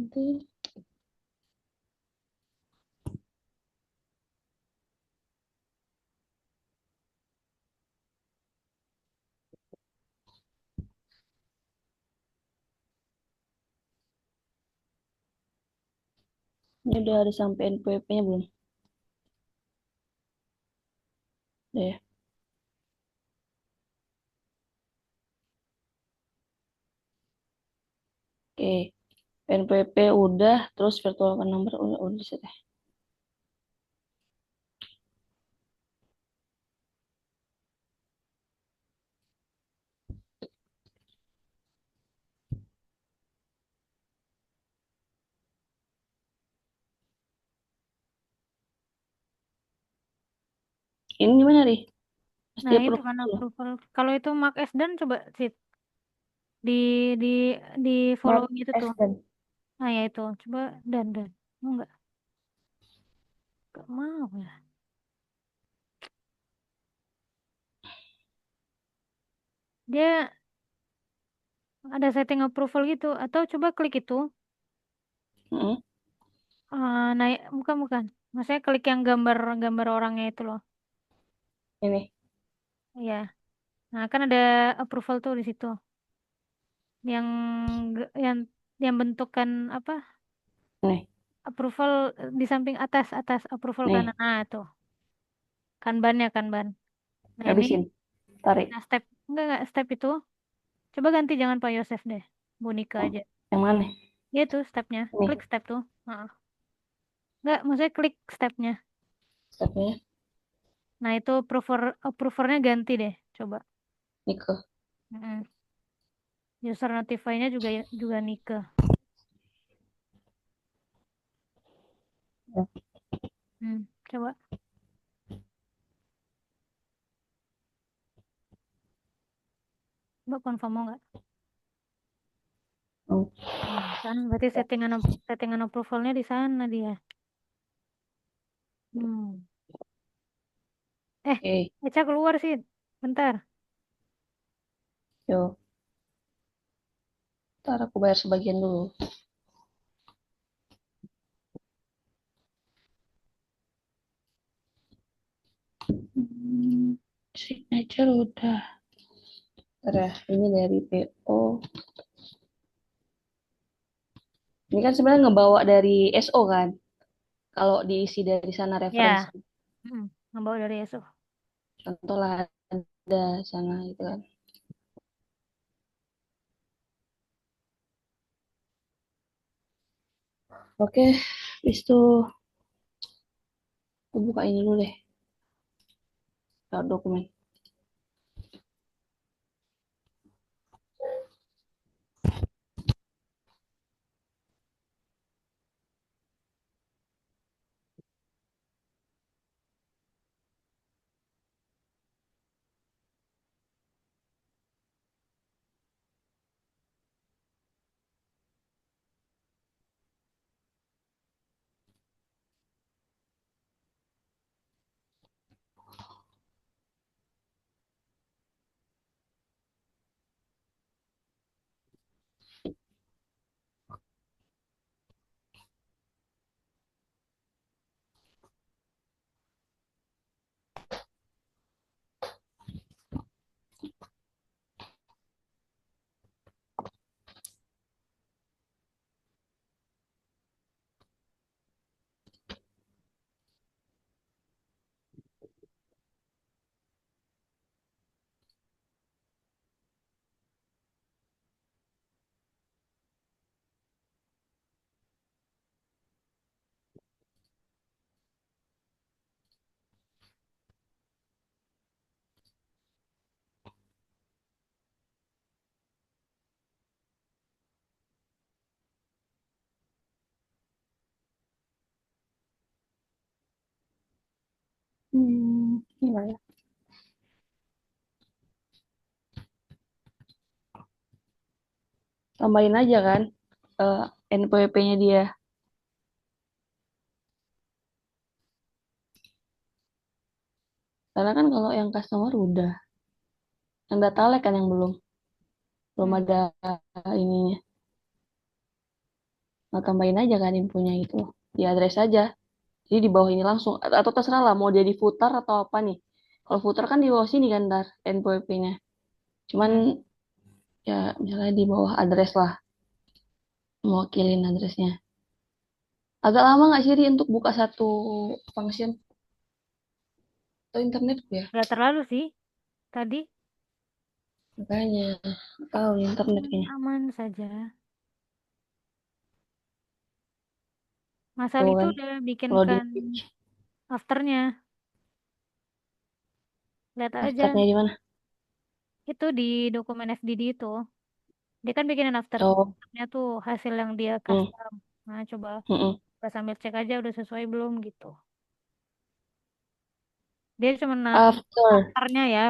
nanti. Ini udah ada sampai NPWP-nya belum? Udah ya. Oke. NPWP udah, terus virtual account number udah di set ya. Ini gimana, Ri? Pasti Nah, itu approve kan dulu. approval. Kalau itu Mark S dan coba sih di di di follow Mark itu tuh. S dan. Nah, ya itu. Coba dan. Mau nggak? Nggak mau ya. Dia ada setting approval gitu. Atau coba klik itu. Mm-mm. Naik, bukan. Maksudnya klik yang gambar orangnya itu loh. Ini. Iya. Nah, kan ada approval tuh di situ. Yang ge- yang yang bentukan apa? Nih, Approval di samping atas approval nih. kanan. Nah, tuh. Kanban. Nah, ini Habisin. Tarik. nah step enggak step itu. Coba ganti jangan Pak Yosef deh. Bonika Oh, aja. yang mana? Iya tuh stepnya. Ini. Klik step tuh. Heeh. Enggak, maksudnya klik stepnya. Stepnya. Nah, itu approvernya ganti deh. Coba. Nike. Mm-mm. User notify-nya juga Nike. Ya. Coba. Coba confirm mau nggak? Oh. Kan berarti settingan approvalnya di sana dia. Hmm. Eh, Oke. Eca keluar sih. Bentar. Yuk. Ntar aku bayar sebagian dulu. Signature udah. Ntar ya, ini dari PO. Ini kan sebenarnya ngebawa dari SO kan. Kalau diisi dari sana referensi. Ya. Ngebawa dari ESO. Contoh lah ada sana gitu kan. Oke, habis itu aku buka ini dulu deh. Buka dokumen. Ini lah ya. Tambahin aja kan eh, NPWP-nya dia. Karena kan kalau yang customer udah. Yang data lek kan yang belum. Belum Hmm. ada ininya. Nah, tambahin aja kan infonya itu di address aja. Jadi di bawah ini langsung atau terserah lah mau jadi footer atau apa nih. Kalau footer kan di bawah sini kan ntar NPWP-nya. Cuman Hmm. ya misalnya di bawah address lah, mewakilin addressnya. Agak lama nggak sih Ri, untuk buka satu function atau internet ya? Gak terlalu sih tadi. Makanya tahu internet Aman, kayaknya. aman saja. Masal Tuh itu kan udah loading bikinkan page. afternya. Lihat aja. Daftarnya di mana? Itu di dokumen FDD itu. Dia kan bikinin after. Oh, Afternya tuh hasil yang dia hmm, custom. Nah, coba hmm. kita sambil cek aja udah sesuai belum gitu. Dia cuma After. afternya ya,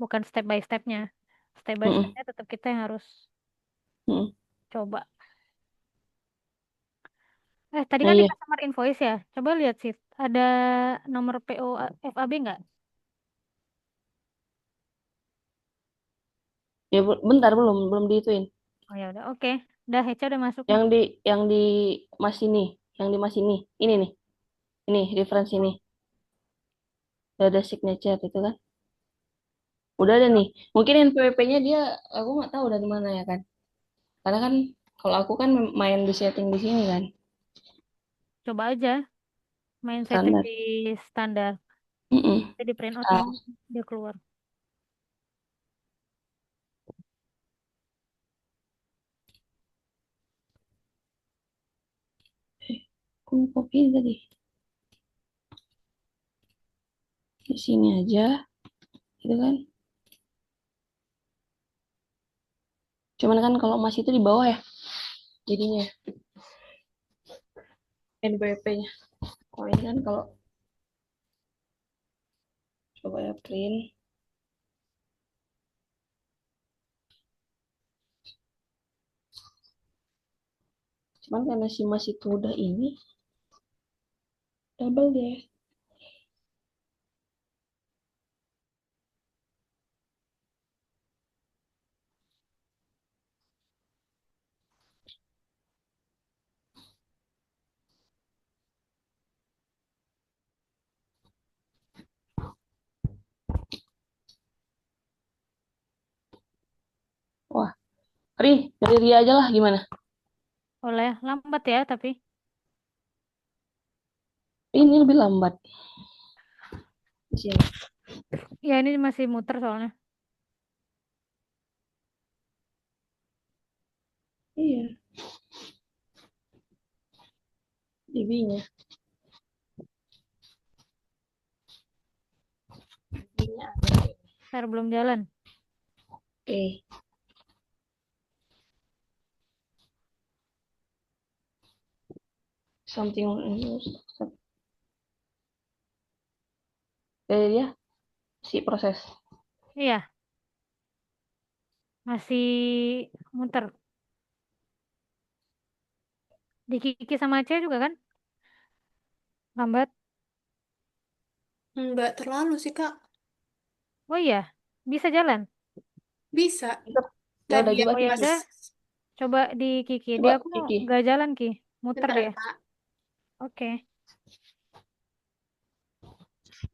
bukan step by stepnya. Step by Hmm, stepnya tetap kita yang harus hmm. coba. Tadi Nah kan di iya, customer invoice ya. Coba lihat sih, ada nomor PO FAB nggak? ya bentar belum belum diituin. Oh ya udah, oke. Udah, Heca udah masuk nih. Yang di mas ini, yang di mas ini nih, ini referensi ini. Udah ada signature itu kan. Udah ada nih. Mungkin NPWP-nya dia aku nggak tahu dari mana ya kan. Karena kan kalau aku kan main di setting di sini kan, Coba aja main setting standar. di standar. Mm-mm. Jadi print out Ah, ini dia keluar. aku copy tadi di sini aja, gitu kan. Cuman kan kalau masih itu di bawah ya, jadinya NPWP-nya. Kalau ini kan kalau coba ya print, cuman karena si mas itu udah ini, double deh. Wah, Ri, dari Ria aja lah gimana? Oleh lambat ya, tapi Ini lebih lambat di sini. ya ini masih muter soalnya. Iya, DB-nya. DB-nya ada. Ntar belum jalan. Oke, something dari dia si proses. Iya, masih muter. Di Kiki sama Aceh juga kan? Lambat. Enggak terlalu sih, Kak. Oh iya, bisa jalan. Bisa. Tetap. Ya Tadi udah coba Oh aku ya Kiki. pas udah, coba di Kiki. Dia Coba aku Kiki. nggak jalan Ki, muter bentar ya, dia. Kak. Oke.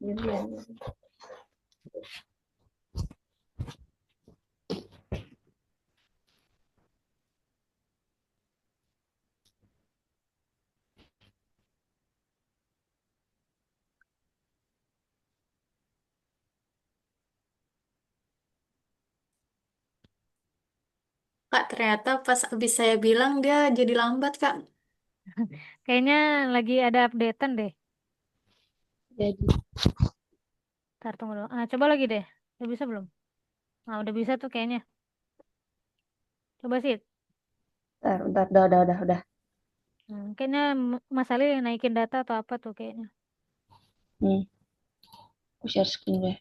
Gantian. Kak, ternyata pas habis saya bilang dia jadi lambat, Kak. Kayaknya lagi ada updatean deh. Jadi, Ntar tunggu dulu. Coba lagi deh. Udah bisa belum? Nah, udah bisa tuh kayaknya. Coba sih. bentar, udah. Kayaknya Mas Ali yang naikin data atau apa tuh kayaknya. Hmm, aku share screen deh.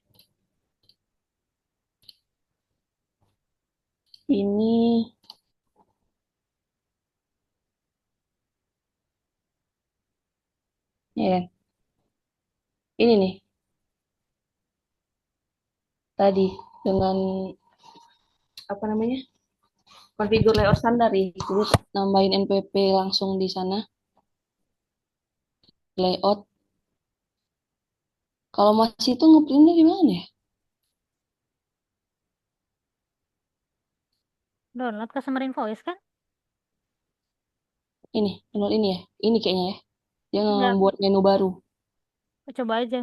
Ini, ya, kan? Ini nih, tadi dengan apa namanya konfigur layout standar nih. Jadi nambahin NPWP langsung di sana layout. Kalau masih itu ngeprintnya gimana ya? Download customer invoice kan? Ini, download ini ya. Ini kayaknya ya. Dia Enggak, buat menu baru. coba aja.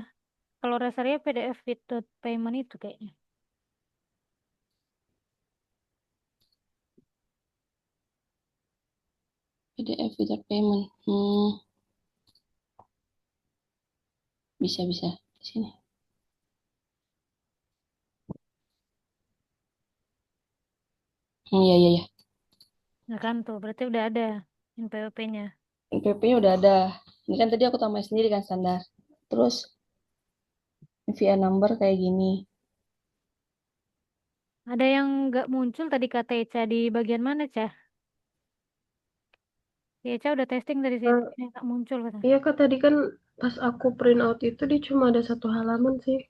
Kalau Resaria PDF with dot payment itu kayaknya. PDF without payment. Bisa bisa di sini. Iya iya iya. Nah kan tuh, berarti udah ada NPWP-nya. NPWP-nya udah ada. Ini kan tadi aku tambahin sendiri kan standar. Terus VN number kayak gini. Ada yang nggak muncul tadi kata Eca di bagian mana, Cah? Si Eca udah testing dari situ, Eh, ini nggak muncul kata. iya Kak, tadi kan pas aku print out itu dia cuma ada satu halaman sih.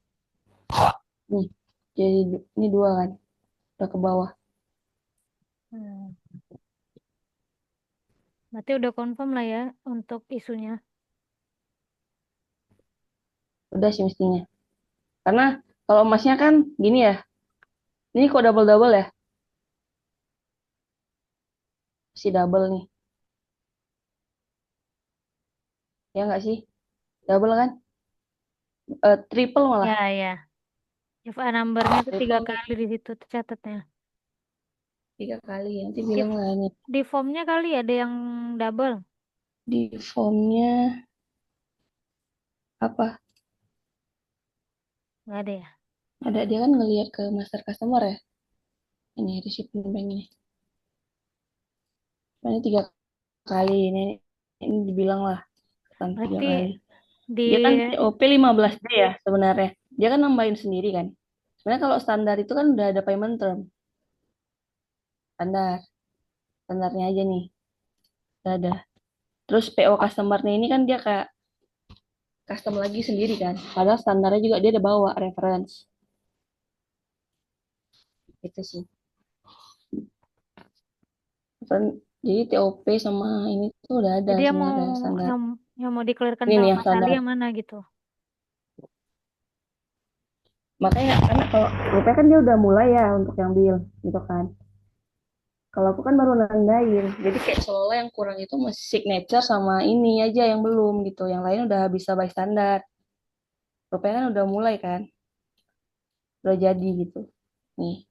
Nih. Jadi ini dua kan. Udah ke bawah. Hmm. Berarti udah confirm lah ya untuk isunya. Udah sih mestinya. Karena kalau emasnya kan gini ya. Ini kok double-double ya? Si double nih. Ya nggak sih? Double kan? Triple malah. Ya, ya. FA number-nya tuh 3 Triple nih. kali di situ tercatatnya. 3 kali. Nanti Di, bilang lah nih. di formnya kali ada yang double. Di formnya apa? Nggak ada ya? Ada dia kan ngelihat ke master customer ya. Ini receipt bank ini. Ini 3 kali. Ini dibilang lah. Kan tiga Berarti kali. di Dia kan TOP 15D ya sebenarnya. Dia kan nambahin sendiri kan. Sebenarnya kalau standar itu kan udah ada payment term. Standar. Standarnya aja nih. Udah ada. Terus PO customer-nya ini kan dia kayak custom lagi sendiri kan. Padahal standarnya juga dia udah bawa reference. Itu sih. Jadi TOP sama ini tuh udah ada jadi sebenarnya standar. yang mau di-clearkan Ini sama nih yang Mas Ali standar. yang mana gitu. Makanya karena kalau rupanya kan dia udah mulai ya untuk yang bill gitu kan. Kalau aku kan baru nandain. Jadi kayak seolah yang kurang itu masih signature sama ini aja yang belum gitu. Yang lain udah bisa by standar. Rupanya kan udah mulai kan. Udah jadi gitu. Nih,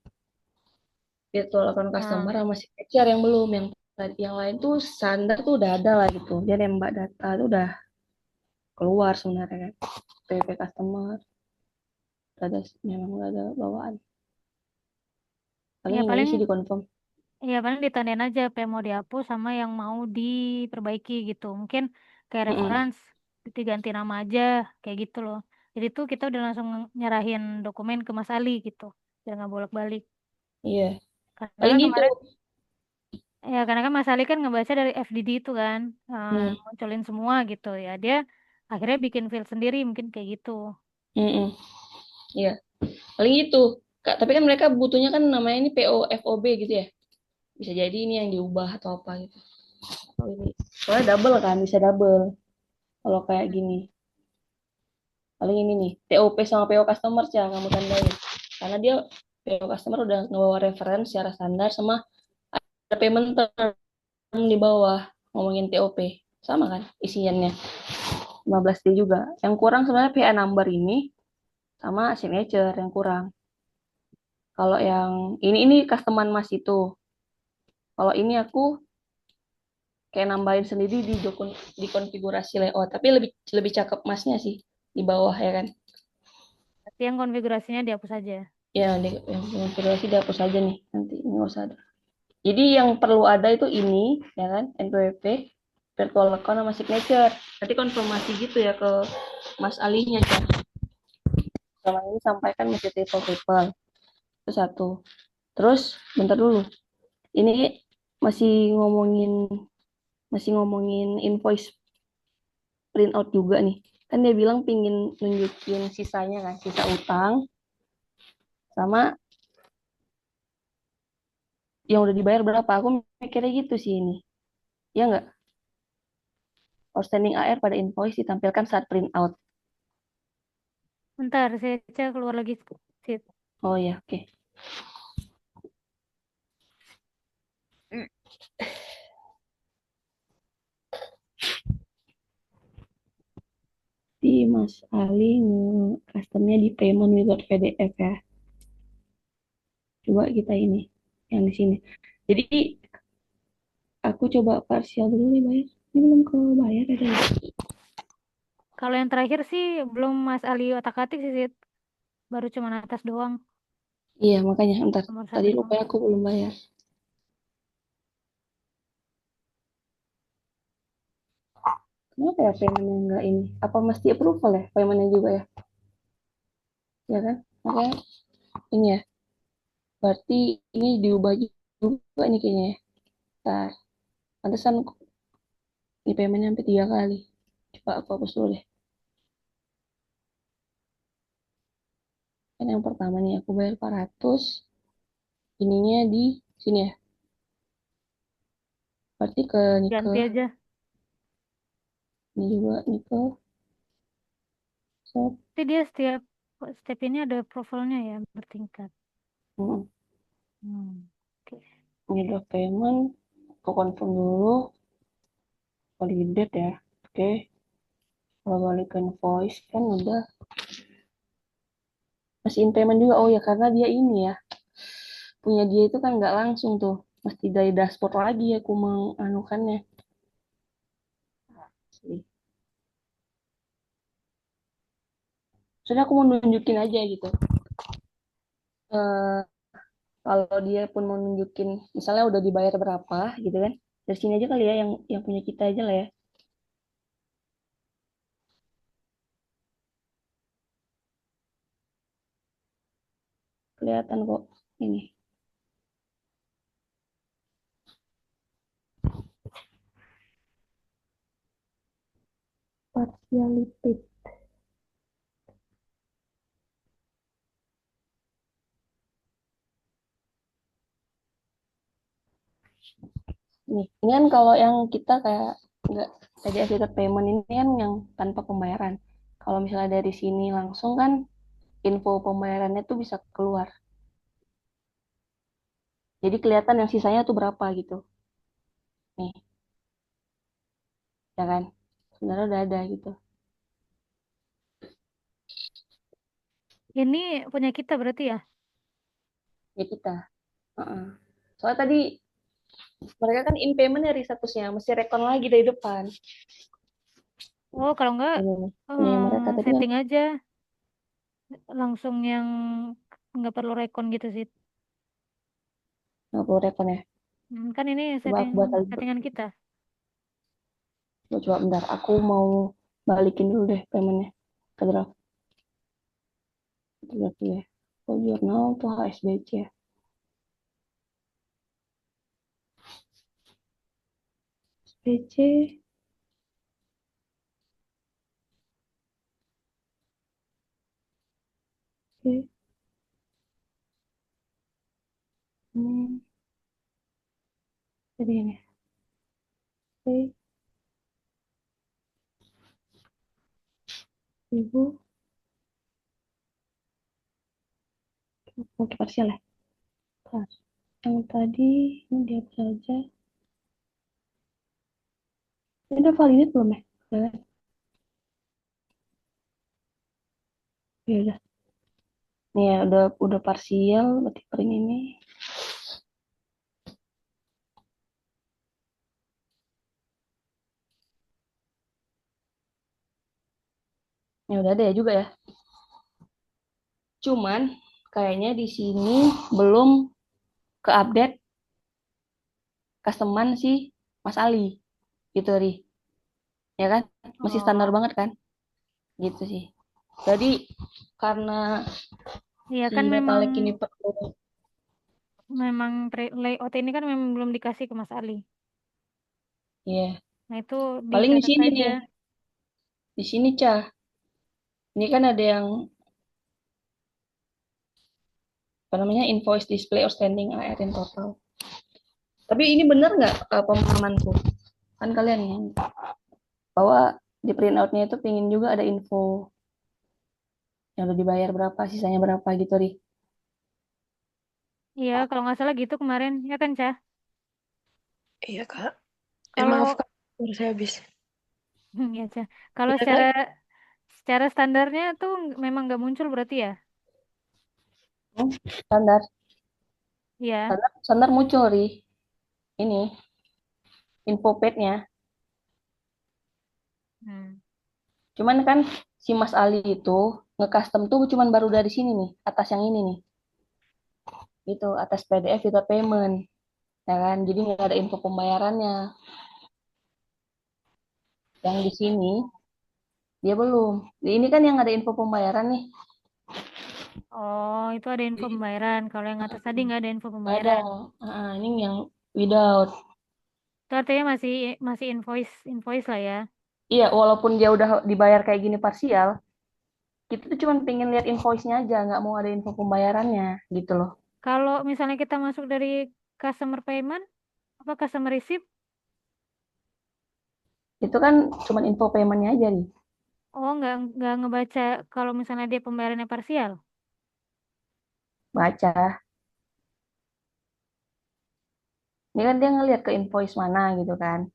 virtual account Nah, customer sama signature yang belum. Yang lain tuh standar tuh udah ada lah gitu. Dia nembak data tuh udah keluar sebenarnya kan. PP customer ada memang udah ada bawaan. Paling ya ini aja paling sih dikonfirm. ditandain aja apa yang mau dihapus sama yang mau diperbaiki gitu. Mungkin kayak Mm-mm. reference diganti nama aja kayak gitu loh. Jadi tuh kita udah langsung nyerahin dokumen ke Mas Ali gitu. Biar nggak bolak-balik. Iya, Karena paling kan gitu. kemarin ya karena kan Mas Ali kan ngebaca dari FDD itu kan, Hmm. munculin semua gitu ya. Dia akhirnya bikin file sendiri mungkin kayak gitu. Mm-mm. Iya, paling itu. Kak, tapi kan mereka butuhnya kan namanya ini PO FOB gitu ya. Bisa jadi ini yang diubah atau apa gitu. Oh ini. Soalnya double kan, bisa double. Kalau kayak gini. Paling ini nih, TOP sama PO customer ya kamu tandain. Karena dia PO customer udah ngebawa reference secara standar sama ada payment term di bawah ngomongin TOP. Sama kan isiannya. 15D juga. Yang kurang sebenarnya PA number ini sama signature yang kurang. Kalau yang ini customer mas itu. Kalau ini aku kayak nambahin sendiri di konfigurasi layout, tapi lebih lebih cakep masnya sih di bawah ya kan. Tapi yang konfigurasinya dihapus aja. Ya, yang konfigurasi dihapus aja nih nanti ini nggak usah ada. Jadi yang perlu ada itu ini ya kan NPWP, virtual account sama signature. Nanti konfirmasi gitu ya ke Mas Alinya kan. Selama ini sampaikan masih triple. Itu satu. Terus bentar dulu. Ini masih ngomongin masih ngomongin invoice print out juga nih. Kan dia bilang pingin nunjukin sisanya kan, sisa utang sama yang udah dibayar berapa. Aku mikirnya gitu sih ini. Ya nggak? Outstanding AR pada invoice ditampilkan saat print out. Bentar, saya cek keluar lagi sheet. Oh ya, oke. Di Mas Ali customnya di payment without PDF ya. Coba kita ini yang di sini. Jadi aku coba parsial dulu nih bayar. Ini belum kebayar ada ya? Kalau yang terakhir sih belum Mas Ali otak-atik sih, Sid. Baru cuma atas doang. Iya, makanya ntar. Nomor Tadi satu lupa doang. aku belum bayar. Kenapa ya paymentnya enggak ini? Apa mesti approval ya paymentnya juga ya? Ya kan? Makanya ini ya. Berarti ini diubah juga nih kayaknya ya. Nah, pantesan ini paymentnya sampai 3 kali. Coba aku hapus dulu deh. Kan yang pertama nih aku bayar 400. Ininya di sini ya. Berarti ke Nike. Ganti aja. Ini juga Nike. So, Tapi dia setiap step ini ada profilnya ya, bertingkat. Oke. ini udah payment. Aku confirm dulu. Validate ya. Oke. Kalau balik ke invoice kan udah. Masih in payment juga. Oh ya karena dia ini ya. Punya dia itu kan nggak langsung tuh. Mesti dari dashboard lagi aku menganukannya. Sih. Soalnya aku mau nunjukin aja gitu. Eh kalau dia pun mau nunjukin, misalnya udah dibayar berapa gitu kan. Dari sini aja kali ya yang punya kita aja lah ya. Kelihatan kok ini. Partially paid. Nih, ini kan kalau yang kita kayak nggak tadi affiliate payment ini kan yang tanpa pembayaran. Kalau misalnya dari sini langsung kan info pembayarannya tuh bisa keluar. Jadi kelihatan yang sisanya tuh berapa gitu. Nih, ya kan? Sebenarnya udah ada gitu. Ini punya kita berarti ya? Ya kita. Heeh. Soalnya tadi mereka kan in payment dari statusnya, mesti rekon lagi dari depan. Oh, kalau enggak Ini nih mereka tadi kan setting aja langsung yang nggak perlu rekon gitu sih. nggak perlu rekon ya. Kan ini Coba aku batal dulu. settingan kita. Coba bentar, aku mau balikin dulu deh paymentnya ke draft. Draft ya. Oh, jurnal tuh HSBC ya. HSBC. Oke. Hmm, jadi ini. Oke. 1000. Oke, parsial ya. Pas. Yang tadi ini dia saja. Ini udah validate belum ya? Udah. Ya udah. Nih ya, udah parsial berarti print ini. Ya udah ada ya juga ya. Cuman kayaknya di sini belum ke-update customer si Mas Ali gitu Ri. Ya kan? Masih standar Oh, banget kan? Gitu sih. Jadi karena iya si kan memang Metallic ini perlu layout ini kan memang belum dikasih ke Mas Ali. ya Nah, itu paling di dicatat sini aja. nih. Di sini Cah. Ini kan ada yang apa namanya invoice display outstanding AR in total. Tapi ini benar nggak pemahamanku? Kan kalian yang bahwa di printoutnya itu pingin juga ada info yang udah dibayar berapa, sisanya berapa gitu, Ri. Iya, kalau nggak salah gitu kemarin, ya kan, Cah? Iya, Kak. Maaf, Kalau Kak. Baru saya habis. ya, Cah. Kalau Iya, secara Kak. secara standarnya tuh memang nggak muncul berarti ya? Hmm, standar, Iya. standar muncul, Ri. Ini info page-nya. Hmm. Cuman kan si Mas Ali itu nge-custom tuh cuman baru dari sini nih, atas yang ini nih. Itu atas PDF itu payment, ya kan? Jadi nggak ada info pembayarannya. Yang di sini dia belum. Ini kan yang ada info pembayaran nih. Oh, itu ada info pembayaran. Kalau yang atas tadi nggak ada info Nggak ada. pembayaran. Ini yang without. Itu artinya masih masih invoice invoice lah ya. Iya, walaupun dia udah dibayar kayak gini parsial, kita tuh cuma pengen lihat invoice-nya aja, nggak mau ada info pembayarannya, gitu loh. Kalau misalnya kita masuk dari customer payment, apa customer receipt? Itu kan cuma info payment-nya aja nih, Oh, nggak ngebaca kalau misalnya dia pembayarannya parsial. baca. Ini kan dia ngelihat ke invoice mana gitu kan.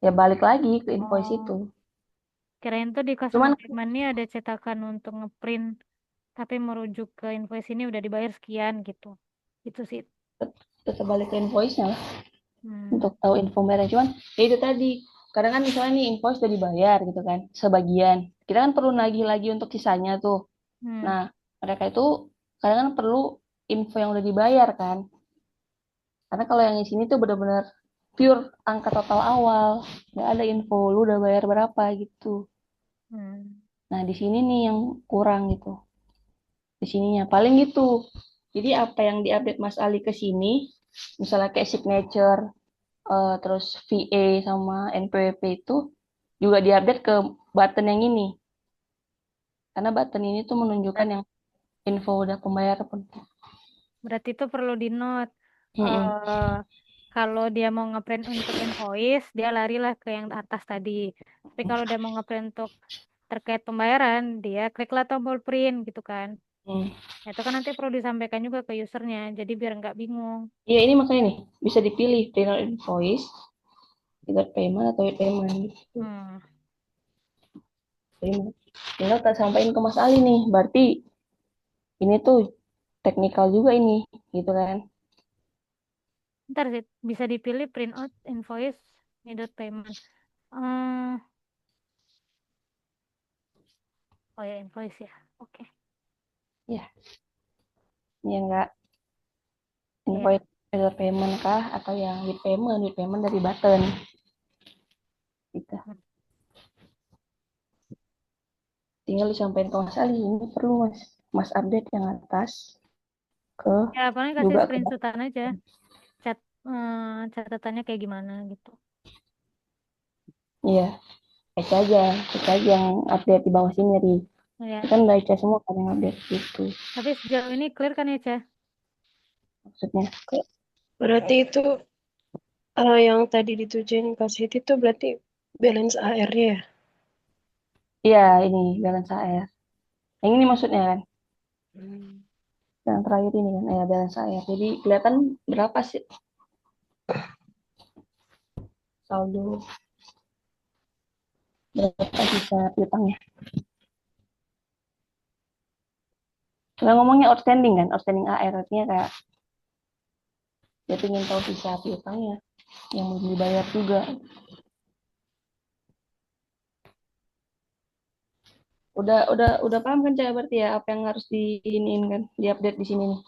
Ya balik lagi ke invoice itu. Oh, kirain tuh di customer Cuman payment ini ada cetakan untuk ngeprint, tapi merujuk ke invoice ini udah dibayar sekian gitu. Itu sih. tetap balik ke invoice-nya lah Hmm. untuk tahu info merek. Cuman ya itu tadi, kadang kan misalnya nih invoice udah dibayar gitu kan, sebagian. Kita kan perlu nagih lagi untuk sisanya tuh. Hmm. Nah, mereka itu kadang kan perlu info yang udah dibayar kan. Karena kalau yang di sini tuh benar-benar pure angka total awal, nggak ada info lu udah bayar berapa gitu. Hmm. Nah, di sini nih yang kurang gitu. Di sininya paling gitu. Jadi apa yang diupdate Mas Ali ke sini, misalnya kayak signature, terus VA sama NPWP itu juga diupdate ke button yang ini. Karena button ini tuh menunjukkan yang info udah pembayaran pun. Berarti itu perlu di note. Mm-mm. Kalau dia mau ngeprint untuk invoice, dia larilah ke yang atas tadi. Tapi kalau dia mau ngeprint untuk terkait pembayaran, dia kliklah tombol print gitu kan. Hmm. Nah, itu kan nanti perlu disampaikan juga ke usernya, jadi biar nggak bingung. Iya ini makanya nih bisa dipilih final invoice, either payment atau payment gitu. Hmm. Jadi tinggal tak sampaikan ke Mas Ali nih. Berarti ini tuh teknikal juga ini, gitu kan? Ntar sih, bisa dipilih print out invoice method payment. Hmm. Oh ya invoice ya. Oke. Ya, ini enggak Ya. invoice either payment kah atau yang with payment dari button gitu. Tinggal disampaikan ke Mas Ali, ini perlu Mas, Mas update yang atas ke Ya, paling kasih juga ke button. screenshotan aja. Cat, catatannya kayak gimana gitu. Iya, cek aja yang update di bawah sini, Ri. Ya. Kan baca semua kan yang update gitu Tapi sejauh ini clear kan ya, Cah? maksudnya. Berarti itu yang tadi ditujuin ke Siti itu berarti balance AR-nya ya? Iya, ini balance AR. Yang ini maksudnya kan, Hmm. yang terakhir ini kan, ya balance AR. Jadi kelihatan berapa sih saldo, berapa sisa piutangnya. Kalau ngomongnya outstanding kan, outstanding AR artinya kayak dia ingin tahu sisa piutangnya yang belum dibayar juga. Udah paham kan Cak berarti ya apa yang harus diiniin kan, diupdate di sini nih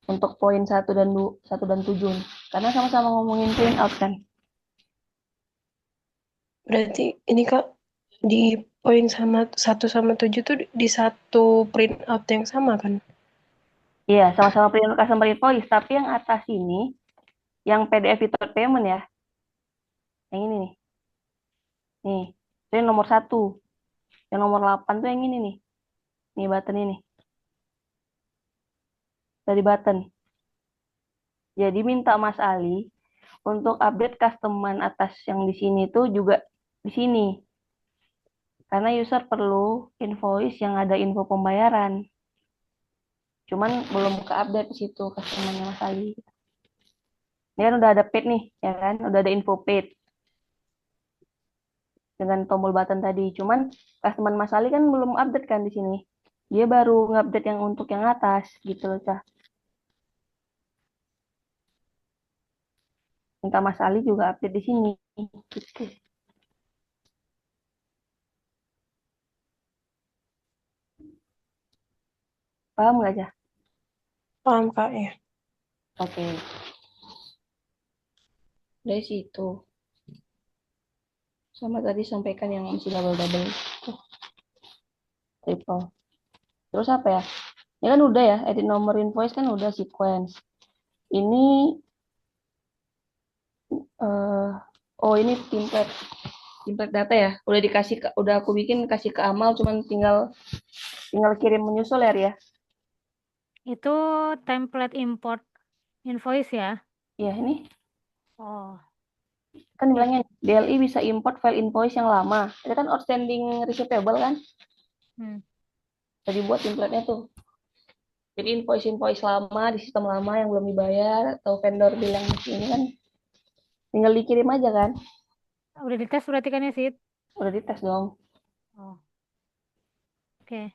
untuk poin satu dan 7 nih. Karena sama-sama ngomongin print out kan. Berarti ini Kak di poin sama 1 sama 7 tuh di satu print out yang sama kan? Iya, sama-sama print customer invoice, tapi yang atas ini yang PDF without payment ya. Yang ini nih. Nih, itu yang nomor 1. Yang nomor 8 tuh yang ini nih. Nih button ini. Dari button. Jadi minta Mas Ali untuk update customer atas yang di sini tuh juga di sini. Karena user perlu invoice yang ada info pembayaran. Cuman belum ke update di situ customer-nya Mas Ali. Ini kan udah ada paid nih, ya kan? Udah ada info paid dengan tombol button tadi. Cuman customer Mas Ali kan belum update kan di sini. Dia baru ngupdate yang untuk yang atas gitu loh, Cah. Minta Mas Ali juga update di sini. Gitu. Paham nggak, Cah? Paham Kak ya. Oke. Dari situ. Sama tadi sampaikan yang masih double-double. Triple. Terus apa ya? Ini kan udah ya, edit nomor invoice kan udah sequence. Ini ini template data ya. Udah aku bikin kasih ke Amal, cuman tinggal kirim menyusul ya. Itu template import invoice ya. Iya, ini Oh, kan bilangnya DLI bisa import file invoice yang lama. Itu kan outstanding receivable kan? Jadi buat template-nya tuh. Jadi invoice lama di sistem lama yang belum dibayar atau vendor bilang ini kan tinggal dikirim aja kan. udah dites berarti kan ya, Sid? Udah dites dong. Oh, oke.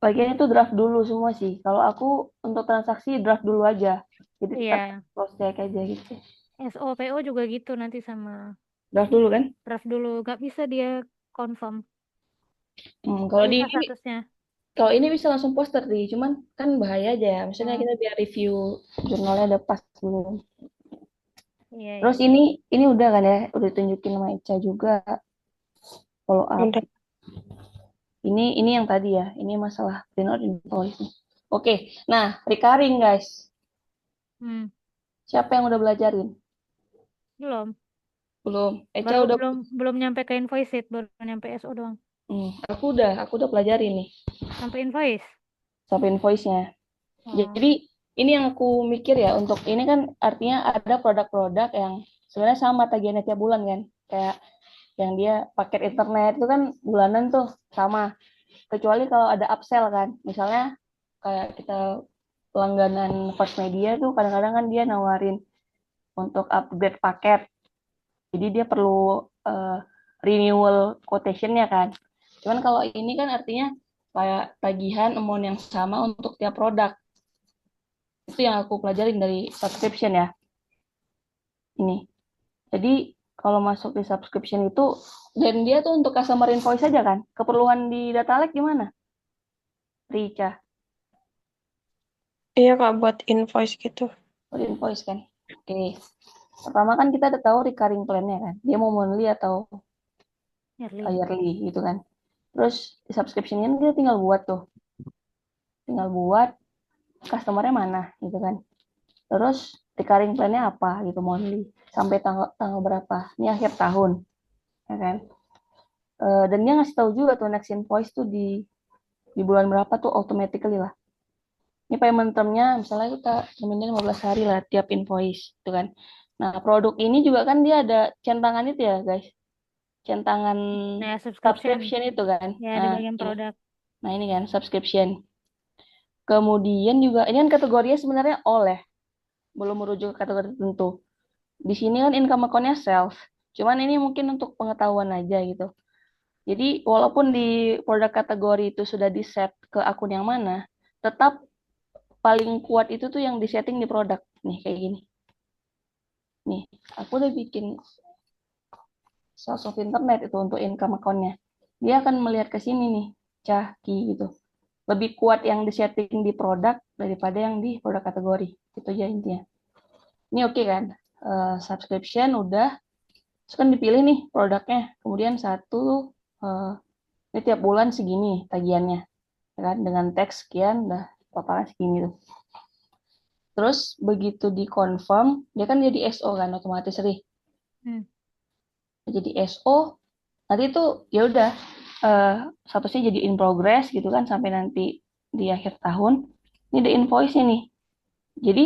Bagian itu draft dulu semua sih. Kalau aku untuk transaksi draft dulu aja. Jadi tetap Iya, cross check aja gitu. SOPO juga gitu nanti sama Draft dulu kan? draft dulu. Gak bisa dia confirm. Kalau Gak di bisa ini statusnya. kalau ini bisa langsung poster nih, cuman kan bahaya aja ya. Misalnya Oh, kita biar review jurnalnya udah pas belum. iya, Terus iya. ini udah kan ya, udah tunjukin sama Ica juga follow up. Udah. Ini yang tadi ya, ini masalah print out invoice. Oke, nah recurring guys. Hmm, Siapa yang udah belajarin? belum. Belum. Eca Baru udah. belum nyampe ke invoice, Sid. Baru nyampe SO doang. Aku udah pelajarin nih Sampai invoice. sampai invoice-nya. Oh, Jadi ini yang aku mikir ya untuk ini kan artinya ada produk-produk yang sebenarnya sama tagihannya tiap bulan kan. Kayak yang dia paket internet itu kan bulanan tuh sama. Kecuali kalau ada upsell kan. Misalnya kayak kita langganan First Media tuh kadang-kadang kan dia nawarin untuk upgrade paket. Jadi dia perlu renewal quotation-nya kan. Cuman kalau ini kan artinya kayak tagihan amount yang sama untuk tiap produk. Itu yang aku pelajarin dari subscription ya. Ini. Jadi kalau masuk di subscription itu dan dia tuh untuk customer invoice aja kan. Keperluan di data lake gimana? Rica, Iya Kak, buat invoice gitu. for invoice kan. Oke. Pertama kan kita udah tahu recurring plan-nya kan. Dia mau monthly atau yearly. yearly gitu kan. Terus di subscription ini kita tinggal buat tuh. Tinggal buat customer-nya mana gitu kan. Terus recurring plan-nya apa gitu monthly sampai tanggal berapa? Ini akhir tahun, ya kan? Dan dia ngasih tahu juga tuh next invoice tuh di bulan berapa tuh automatically lah. Ini payment term-nya misalnya kita terminnya 15 hari lah tiap invoice gitu kan. Nah, produk ini juga kan dia ada centangan itu ya, guys. Centangan Nah, subscription. subscription itu kan. Ya, di Nah, bagian produk. ini kan subscription. Kemudian juga ini kan kategorinya sebenarnya all ya, belum merujuk ke kategori tertentu. Di sini kan income account-nya self. Cuman ini mungkin untuk pengetahuan aja gitu. Jadi walaupun di produk kategori itu sudah di set ke akun yang mana, tetap paling kuat itu tuh yang disetting di produk. Nih kayak gini. Nih, aku udah bikin source of internet itu untuk income account-nya. Dia akan melihat ke sini nih, Cahki gitu. Lebih kuat yang disetting di produk daripada yang di produk kategori. Itu aja intinya. Ini oke kan? Subscription udah. Terus kan dipilih nih produknya. Kemudian satu, ini tiap bulan segini tagihannya. Ya kan? Dengan teks sekian, udah totalnya segini tuh. Terus begitu di confirm, dia kan jadi SO kan otomatis nih. Jadi SO, nanti itu ya udah statusnya jadi in progress gitu kan sampai nanti di akhir tahun. Ini the invoice-nya nih. Jadi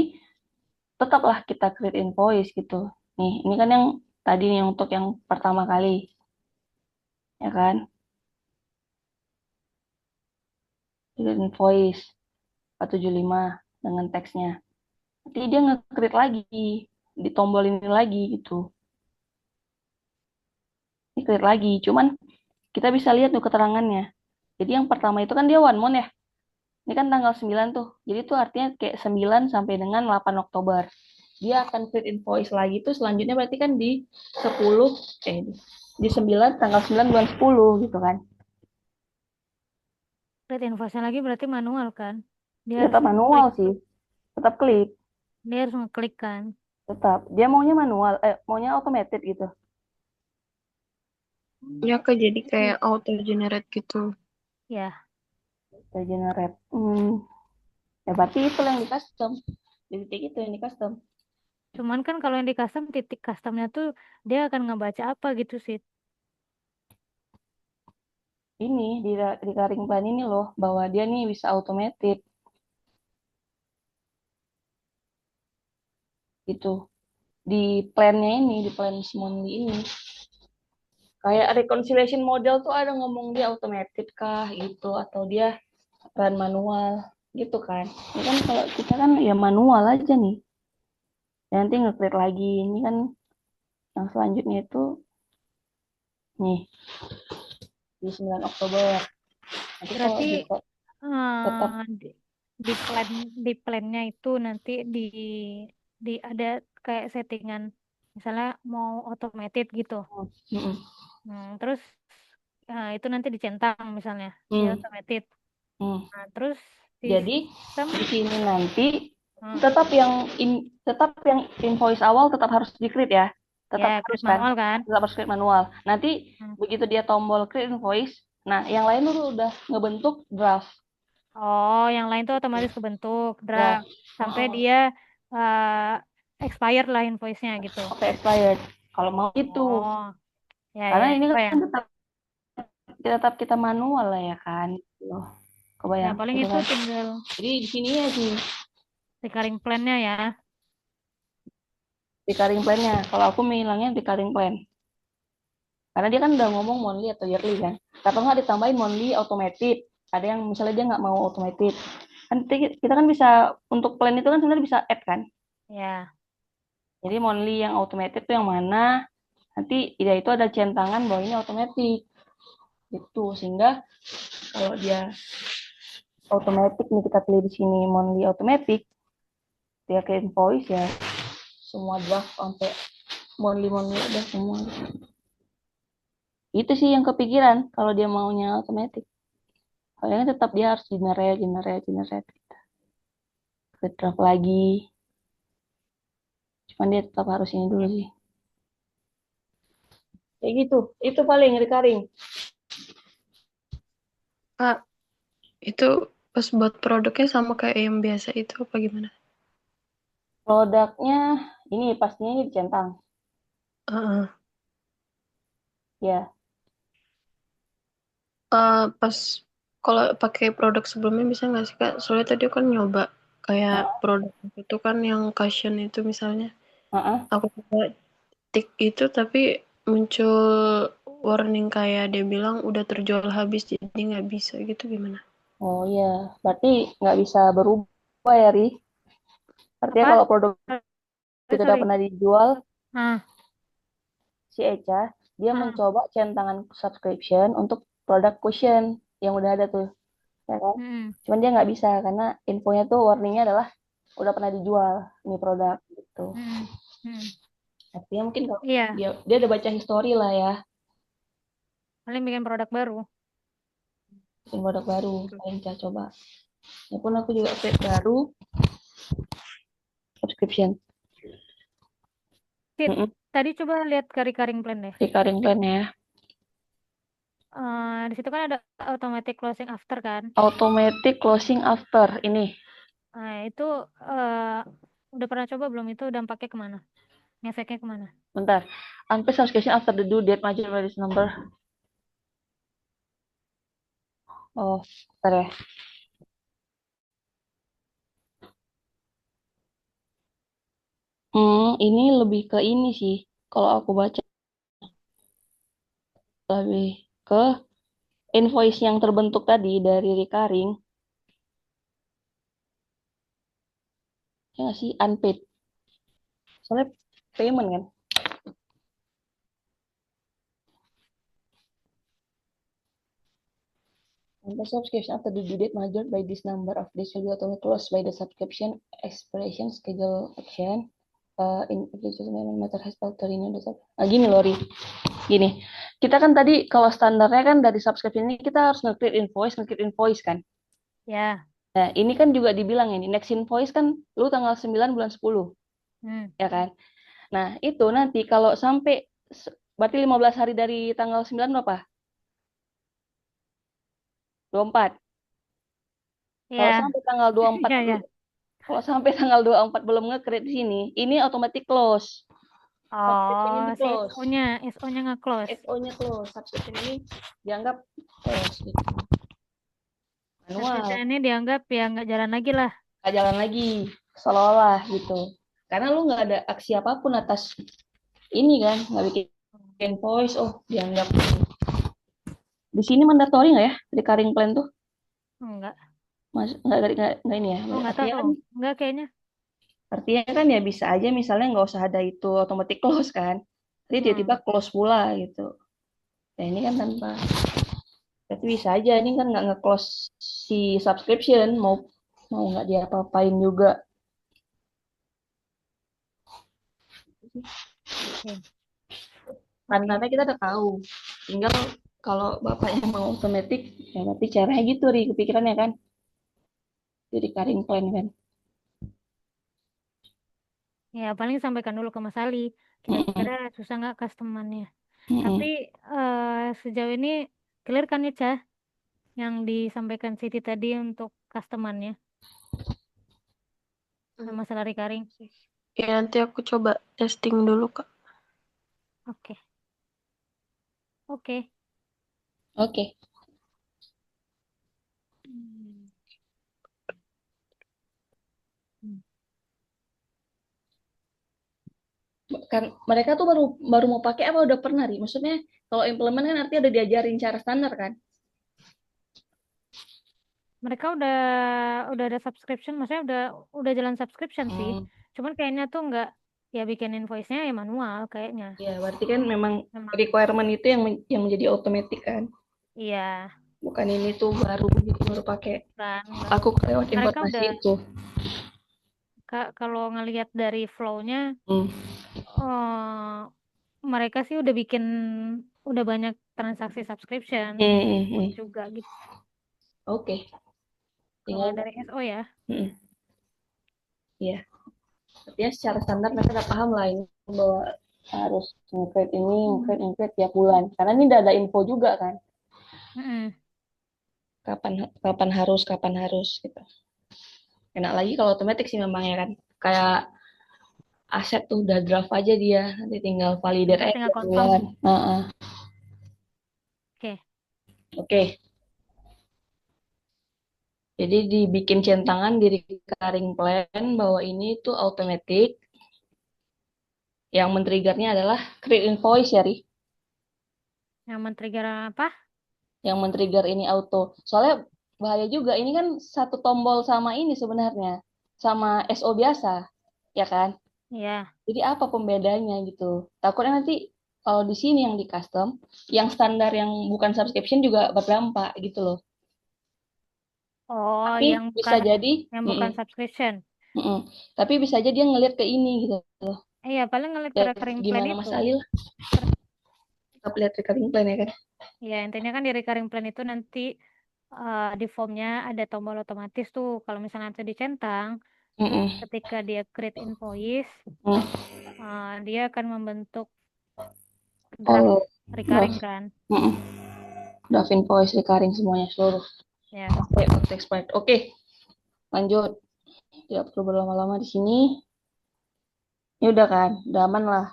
tetaplah kita create invoice gitu. Nih, ini kan yang tadi nih untuk yang pertama kali, ya kan? Create invoice 475 dengan teksnya. Nanti dia nge-create lagi, di tombol ini lagi gitu. Ini create lagi, cuman kita bisa lihat tuh keterangannya. Jadi yang pertama itu kan dia one month ya. Ini kan tanggal 9 tuh. Jadi itu artinya kayak 9 sampai dengan 8 Oktober. Dia akan create invoice lagi tuh selanjutnya berarti kan di 10 di 9 tanggal 9 bulan 10 gitu kan. Create invoice lagi berarti manual kan? Dia Ya, harus tetap manual klik, sih. Tetap klik, dia harus ngeklik kan? tetap. Dia maunya manual, maunya automated gitu. Ya Kak, jadi kayak auto generate gitu. Ya, Kita generate. Ya berarti itu yang di custom. Di titik itu yang di custom. cuman kan kalau yang di custom titik customnya tuh dia akan ngebaca apa gitu sih. Ini di Karing Plan ini loh, bahwa dia nih bisa automated gitu. Di plannya ini, di plan Monthly ini. Kayak reconciliation model tuh ada ngomong dia automated kah gitu, atau dia run manual gitu kan. Ini kan kalau kita kan ya manual aja nih. Ya, nanti nge-create lagi. Ini kan yang selanjutnya itu nih di 9 Oktober. Nanti kalau Berarti tetap di, di plannya itu nanti di ada kayak settingan misalnya mau automated gitu. mm, Terus itu nanti dicentang misalnya dia mm, automated. mm. Nah, terus di Jadi sistem di sini nanti hmm, tetap yang invoice awal tetap harus di-create ya. ya Tetap harus create kan? manual kan. Tetap harus create manual. Nanti Hmm. begitu dia tombol create invoice, nah yang lain tuh udah ngebentuk draft. Oh, yang lain tuh otomatis kebentuk draft Draft. sampai dia expired lah invoice-nya gitu. Sampai expired. Kalau mau itu. Oh, ya Karena ya ini kan kebayang. tetap kita manual lah ya kan. Loh, Ya kebayang paling gitu itu kan. tinggal Jadi di sini ya sih recurring plan-nya ya. recurring plan-nya. Kalau aku bilangnya recurring plan. Karena dia kan udah ngomong monthly atau yearly kan. Tapi nggak ditambahin monthly automated. Ada yang misalnya dia nggak mau automated. Kan kita kan bisa untuk plan itu kan sebenarnya bisa add kan. Ya. Jadi monthly yang automated itu yang mana? Nanti ya itu ada centangan bahwa ini automatic. Itu sehingga kalau dia automatic nih kita pilih di sini monthly automatic, dia ke invoice ya semua draft sampai monthly monthly udah semua. Itu sih yang kepikiran kalau dia maunya automatic. Soalnya tetap dia harus generate ke draft lagi. Cuman dia tetap harus ini dulu sih. Kayak gitu. Itu paling recurring. Kak, itu pas buat produknya sama kayak yang biasa itu apa gimana? Produknya ini pastinya ini dicentang. Heeh. Ya. Pas kalau pakai produk sebelumnya bisa nggak sih Kak? Soalnya tadi aku kan nyoba kayak produk itu kan yang cushion itu misalnya. Uh-uh. Aku coba tik itu tapi muncul warning kayak dia bilang udah terjual habis jadi nggak bisa gitu gimana? Oh iya. Berarti nggak bisa berubah ya, Ri. Artinya Apa? kalau produk itu tidak Sorry. pernah dijual, Ah, si Eca, dia ah, mencoba centangan subscription untuk produk cushion yang udah ada tuh. Ya kan? mm, Cuman dia nggak bisa karena infonya tuh warningnya adalah udah pernah dijual ini produk gitu. mm, mm. Artinya mungkin kalau Iya, dia udah baca history lah ya, paling bikin produk baru. bikin produk baru. Paling saya coba. Ya pun aku juga update baru subscription. Fit, Mm-mm. tadi coba lihat recurring plan deh. Recurring plan ya. Di situ kan ada automatic closing after kan. Automatic closing after ini. Nah, itu udah pernah coba belum? Itu dampaknya kemana? Ngefeknya kemana? Bentar. Unpaid subscription after the due date major release number. Oh, bentar ya. Ini lebih ke ini sih. Kalau aku baca lebih ke invoice yang terbentuk tadi dari recurring, ya nggak sih unpaid. Soalnya payment kan. And the subscription after the due date measured by this number of days will be automatically closed by the subscription expiration schedule action. In matter has altered gini loh, Ri. Gini, kita kan tadi kalau standarnya kan dari subscription ini kita harus nge-create invoice kan. Ya. Nah, ini kan juga dibilang ini, next invoice kan lu tanggal 9 bulan 10, ya kan? Nah, itu nanti kalau sampai, berarti 15 hari dari tanggal 9 berapa? 24. Kalau Ya. sampai tanggal 24 Ya, ya. kalau sampai tanggal 24 belum nge-create di sini, ini otomatis close. Subscription ini Oh, si close. SO-nya nge-close. SO-nya close. Subscription ini dianggap close gitu. Manual. Subscription ini dianggap ya nggak jalan lagi lah. Nggak jalan lagi. Seolah-olah gitu. Karena lu nggak ada aksi apapun atas ini kan. Nggak bikin invoice. Oh, dianggap. Di sini mandatory nggak ya? Recurring plan tuh? Enggak. Nggak ini ya? Oh, nggak Artinya tahu. kan, Enggak kayaknya. artinya kan ya bisa aja misalnya nggak usah ada itu automatic close kan. Jadi tiba-tiba close pula gitu. Nah ini kan tanpa. Tapi bisa aja ini kan nggak nge-close si subscription, mau nggak diapa-apain juga. Karena kita udah tahu. Tinggal kalau bapaknya mau otomatis, ya berarti caranya gitu Ri, kepikirannya kan. Jadi recurring plan kan. Ya, paling sampaikan dulu ke Mas Ali. Kira-kira susah nggak customer-nya. Tapi sejauh ini clear kan ya, Cah? Yang disampaikan Siti tadi untuk customer-nya. Masalah recurring. Ya nanti aku coba testing dulu Kak. Oke. Oke. Oke. Kan mereka tuh baru mau pakai apa udah pernah Ri? Maksudnya kalau implement kan artinya udah diajarin cara standar kan? Mereka udah ada subscription, maksudnya udah jalan subscription sih. Cuman kayaknya tuh nggak, ya bikin invoice-nya ya manual kayaknya. Iya, berarti kan memang requirement itu yang menjadi otomatis kan? Iya. Bukan ini tuh baru pakai. Kan. Aku lewat Mereka informasi itu. Kalau ngelihat dari flow-nya, mereka sih udah banyak transaksi subscription juga gitu. Oke. Kalau dari SO ya. Iya. Artinya secara standar mereka udah paham lah ini bahwa harus nge-create ini, nge-create tiap bulan. Karena ini udah ada info juga kan. Kapan harus gitu. Enak lagi kalau otomatis sih memang ya kan. Kayak aset tuh udah draft aja dia, nanti tinggal validate aja tinggal bulan. Oke. Jadi dibikin centangan di recurring plan bahwa ini tuh automatic. Yang men-triggernya adalah create invoice ya, Ri. Yang men-trigger apa? Yang men-trigger ini auto. Soalnya bahaya juga, ini kan satu tombol sama ini sebenarnya. Sama SO biasa, ya kan? Iya. Jadi apa pembedanya gitu. Takutnya nanti kalau di sini yang di custom, yang standar yang bukan subscription juga berdampak gitu loh. Oh, tapi yang bisa jadi yang bukan subscription. Tapi bisa aja dia ngelihat ke ini gitu loh. Iya, paling ngelihat ke recurring plan Gimana itu. Mas Ali lah. Kita lihat recurring plan ya kan. Ya, intinya kan di recurring plan itu nanti di formnya ada tombol otomatis tuh. Kalau misalnya nanti dicentang, terus ketika dia create invoice, dia akan membentuk draft recurring kan. Draft invoice recurring semuanya seluruh. Ya. Oke. Lanjut. Tidak perlu berlama-lama di sini. Ini udah kan, udah aman lah.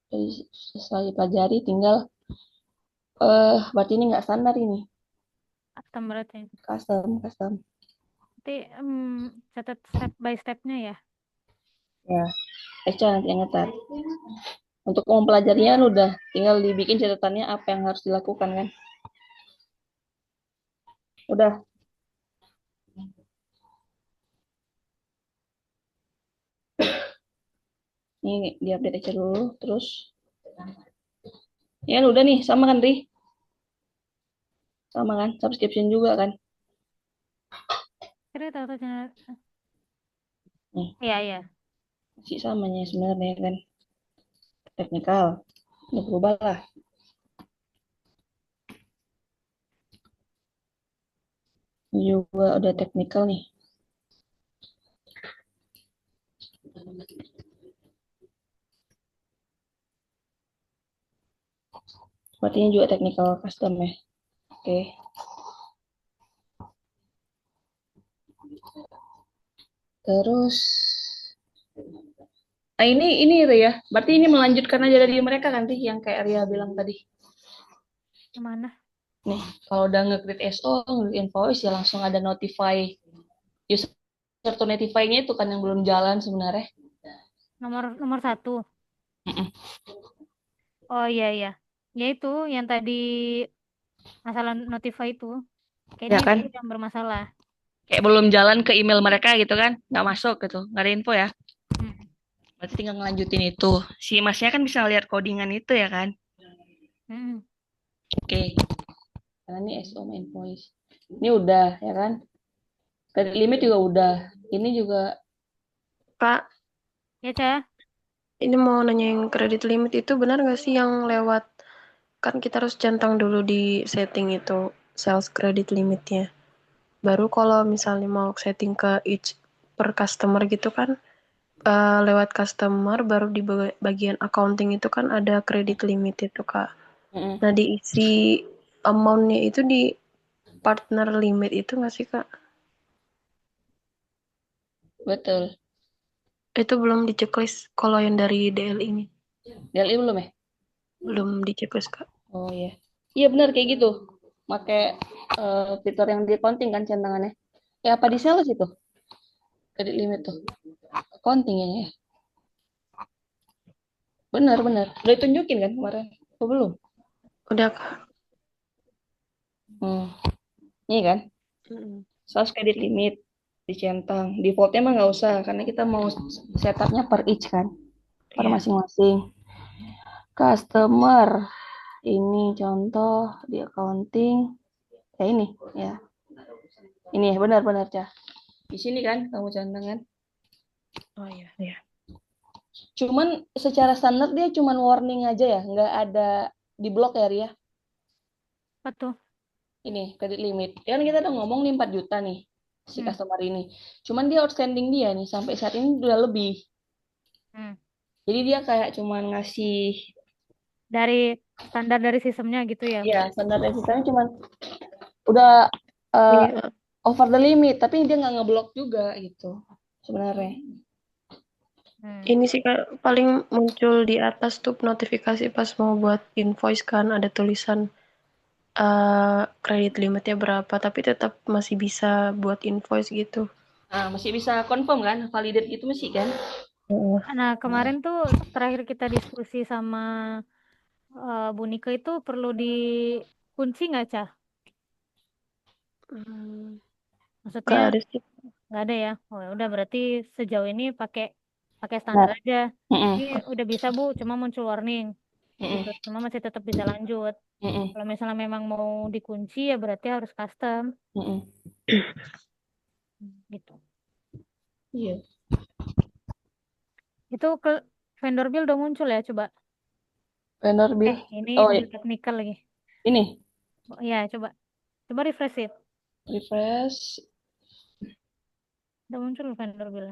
Jadi setelah dipelajari tinggal berarti ini nggak standar ini. Custom berarti. Custom. Nanti catat step by stepnya ya. Ya, Eca nanti yang ngetar. Untuk mempelajarinya kan udah tinggal dibikin catatannya apa yang harus dilakukan kan. Udah, ini diupdate aja dulu terus. Ya udah nih, sama kan Ri? Sama kan? Subscription juga kan? Kira tahu channel. Nih, Iya, iya. masih samanya sebenarnya kan. Teknikal. Udah berubah lah. Ini juga udah teknikal nih. Berarti ini juga technical custom ya. Oke. Terus nah ini Ria ya. Berarti ini melanjutkan aja dari mereka kan sih yang kayak Ria bilang tadi. Kemana? Nih, kalau udah nge-create SO, nge-create invoice ya langsung ada notify user to notify-nya itu kan yang belum jalan sebenarnya. Nomor 1. Mm-mm. Oh iya, iya. Ya itu yang tadi masalah notify itu. Ya Kayaknya kan? itu yang bermasalah. Kayak belum jalan ke email mereka gitu kan. Nggak masuk gitu. Nggak ada info ya. Hmm. Berarti tinggal ngelanjutin itu. Si masnya kan bisa lihat codingan itu ya kan. Hmm. Oke. Karena ini SO invoice. Ini udah ya kan. Credit limit juga udah. Ini juga Kak, Ya, Cah. ini mau nanya yang kredit limit itu benar nggak sih yang lewat, kan kita harus centang dulu di setting itu sales credit limitnya. Baru kalau misalnya mau setting ke each per customer gitu kan, lewat customer baru di bagian accounting itu kan ada credit limit itu Kak. mm-mm. Nah diisi amountnya itu di partner limit itu nggak sih Kak? Betul. Itu belum di checklist kalau yang dari DL ini. DLI belum ya? Belum di checklist Kak. Oh iya. Iya benar kayak gitu. Pakai fitur yang di accounting kan centangannya. Ya apa di sales itu? Credit limit tuh. Accounting ya. Benar benar. Udah ditunjukin kan kemarin? Oh, belum? Udah Kak. Hmm. Ini kan. Mm-mm. Sales credit limit dicentang. Defaultnya mah nggak usah karena kita mau setupnya per each kan. Per Iya. masing-masing. Customer. Ini contoh di accounting. Ya ini ya. Ini benar-benar Cah. Di sini kan kamu centang kan. Oh iya. Iya. Cuman secara standar dia cuman warning aja ya, nggak ada di blok ya Ria. Apa tuh? Ini kredit limit. Kan kita udah ngomong nih 4 juta nih si Hmm. customer ini. Cuman dia outstanding dia nih sampai saat ini udah lebih. Hmm. Jadi dia kayak cuman ngasih Dari standar dari sistemnya gitu ya. ya standar resistanya cuman udah uh, Iya. over the limit, tapi dia nggak ngeblok juga gitu sebenarnya. Hmm. Ini sih Kak, paling muncul di atas tuh notifikasi pas mau buat invoice kan ada tulisan kredit limitnya berapa, tapi tetap masih bisa buat invoice gitu. Nah, masih bisa confirm kan, validate gitu masih kan? Heeh. Nah, kemarin tuh terakhir kita diskusi sama Bu Nika itu perlu dikunci nggak, Cah? Hmm, Maksudnya Kak ada sih. nggak ada ya? Oh, ya udah berarti sejauh ini pakai pakai standar Benar. aja. Ini Mm-mm. udah bisa Bu, cuma muncul warning gitu. Mm-mm. Cuma masih tetap bisa lanjut. Mm-mm. Kalau misalnya memang mau dikunci ya berarti harus custom Mm-mm. gitu. Iya. Itu ke vendor bill udah muncul ya, coba. Vendor bill. Ini Oh udah ya, teknikal lagi. ini Oh, iya, coba. Coba refresh it. refresh. Udah muncul vendor bill.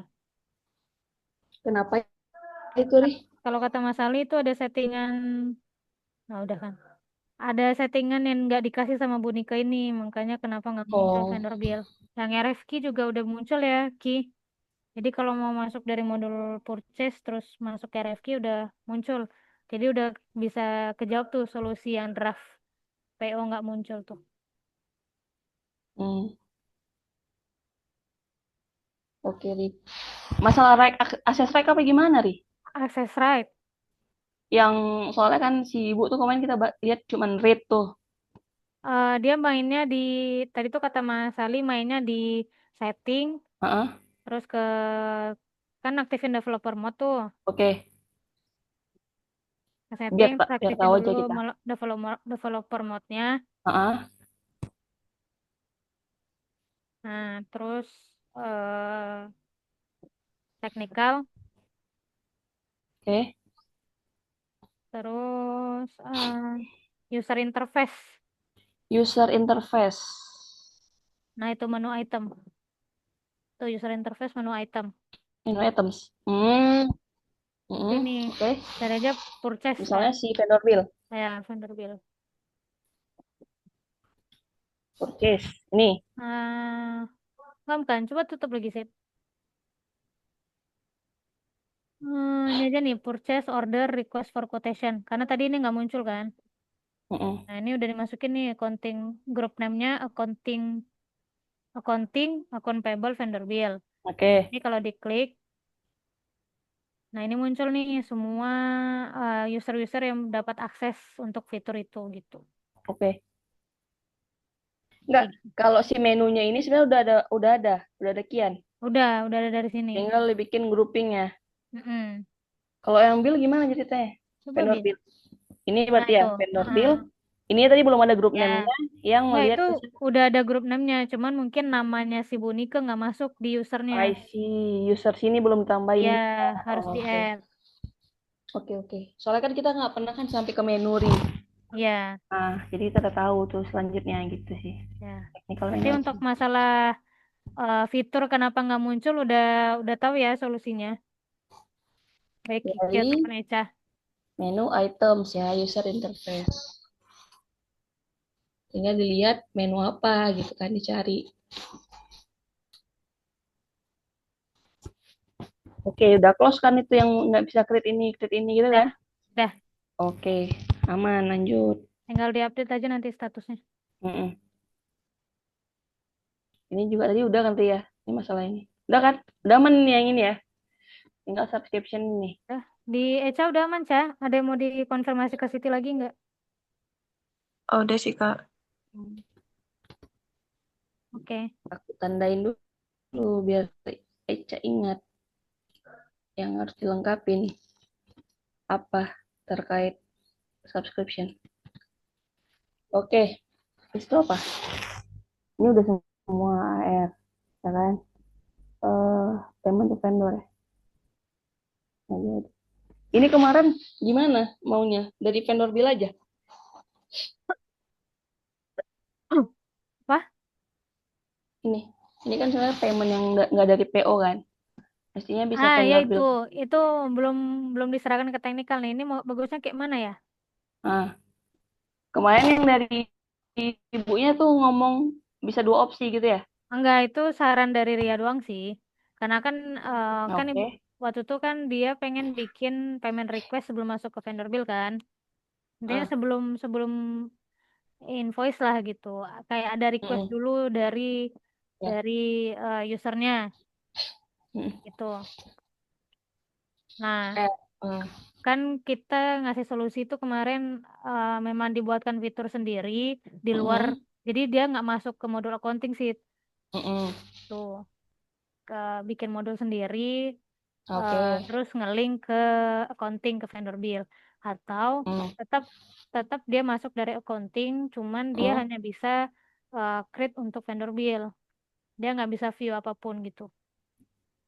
Kenapa itu, Ri? Kalau kata Mas Ali itu ada settingan, nah udah kan. Ada settingan yang nggak dikasih sama Bu Nika ini, makanya kenapa nggak muncul Oh, vendor bill. Yang RFQ juga udah muncul ya, Ki. Jadi kalau mau masuk dari modul purchase terus masuk ke RFQ udah muncul. Jadi udah bisa kejawab tuh solusi yang draft PO nggak muncul tuh. hmm. Oke, Ri. Masalah akses right apa gimana, Ri? Access right. Yang soalnya kan si ibu tuh kemarin kita lihat cuman read tuh. Dia mainnya di tadi tuh kata Mas Ali mainnya di setting, Heeh. terus kan aktifin developer mode tuh. Oke, Ke setting, terus biar aktifin tahu aja dulu kita. developer mode-nya. Heeh. Nah, terus technical, Oke. terus user interface. User interface. Nah, itu menu item. Tuh user interface menu item. Menu items. Hmm. Sini, Oke. cari aja purchase Misalnya kan. si vendor bill. Ya, vendor bill. Purchase. Ini. Bukan, coba tutup lagi sih. Ini aja nih, purchase order request for quotation. Karena tadi ini nggak muncul kan. Heeh. Nah, ini udah dimasukin nih accounting group name-nya akun payable vendor bill. Oke. Ini kalau diklik, nah ini muncul nih semua user-user yang dapat akses untuk fitur itu gitu. Oke. Enggak, kalau si menunya ini sebenarnya udah ada kian. Udah ada dari sini. Tinggal dibikin groupingnya. Mm-mm. Kalau yang bill gimana ceritanya? Coba Vendor bill. bill. Ini Nah berarti ya itu. vendor Heeh. bill. Ini tadi belum ada grup Ya. name-nya yang Nah melihat itu ke udah ada grup name-nya, cuman mungkin namanya si Bunike nggak masuk di usernya. IC user sini belum tambahin. Ya, harus Oh, oke. di-add. Oke. Soalnya kan kita nggak pernah kan sampai ke menu ri. Ya, Nah, jadi kita udah tahu tuh selanjutnya gitu sih. ya. Technical Berarti menu. untuk masalah fitur kenapa nggak muncul udah tahu ya solusinya. Baik Kiki Dari ataupun Eca. menu items ya, user interface. Tinggal dilihat menu apa gitu kan dicari. Oke, udah close kan itu yang nggak bisa create ini gitu Udah, kan? udah. Oke, aman lanjut. Tinggal diupdate aja nanti statusnya. Mm-mm. Ini juga tadi udah kan tuh ya? Ini masalah ini. Udah kan? Udah aman nih yang ini ya? Tinggal subscription nih. Udah. Di Eca udah aman, Ca? Ada yang mau dikonfirmasi ke Siti lagi nggak? Oh, udah sih, Kak. Oke. Aku tandain dulu biar Eca ingat yang harus dilengkapin apa terkait subscription. Oke, itu apa? Ini udah semua AR, ya kan? Payment to vendor ya. Nah, ini kemarin gimana maunya? Dari vendor bill aja? Apa? Ini kan sebenarnya payment yang nggak dari PO kan? Mestinya bisa Ya vendor itu. bill. Itu belum diserahkan ke teknikal nih. Ini mau bagusnya kayak mana ya? Nah, kemarin yang dari ibunya tuh ngomong bisa 2 opsi gitu ya? Enggak, itu saran dari Ria doang sih. Karena kan Oke. waktu itu kan dia pengen bikin payment request sebelum masuk ke vendor bill kan. Intinya Ah, sebelum sebelum invoice lah gitu. Kayak ada request mm-mm. dulu dari Ya. dari usernya Mm-mm. gitu. Nah, Mm. kan kita ngasih solusi itu kemarin memang dibuatkan fitur sendiri di luar. Mm-mm. Jadi dia nggak masuk ke modul accounting sih. Mm-mm. Tuh, bikin modul sendiri, Oke. terus ngelink ke accounting ke vendor bill. Atau Mm. tetap tetap dia masuk dari accounting, cuman dia Mm. hanya bisa create untuk vendor bill. Dia nggak bisa view apapun gitu.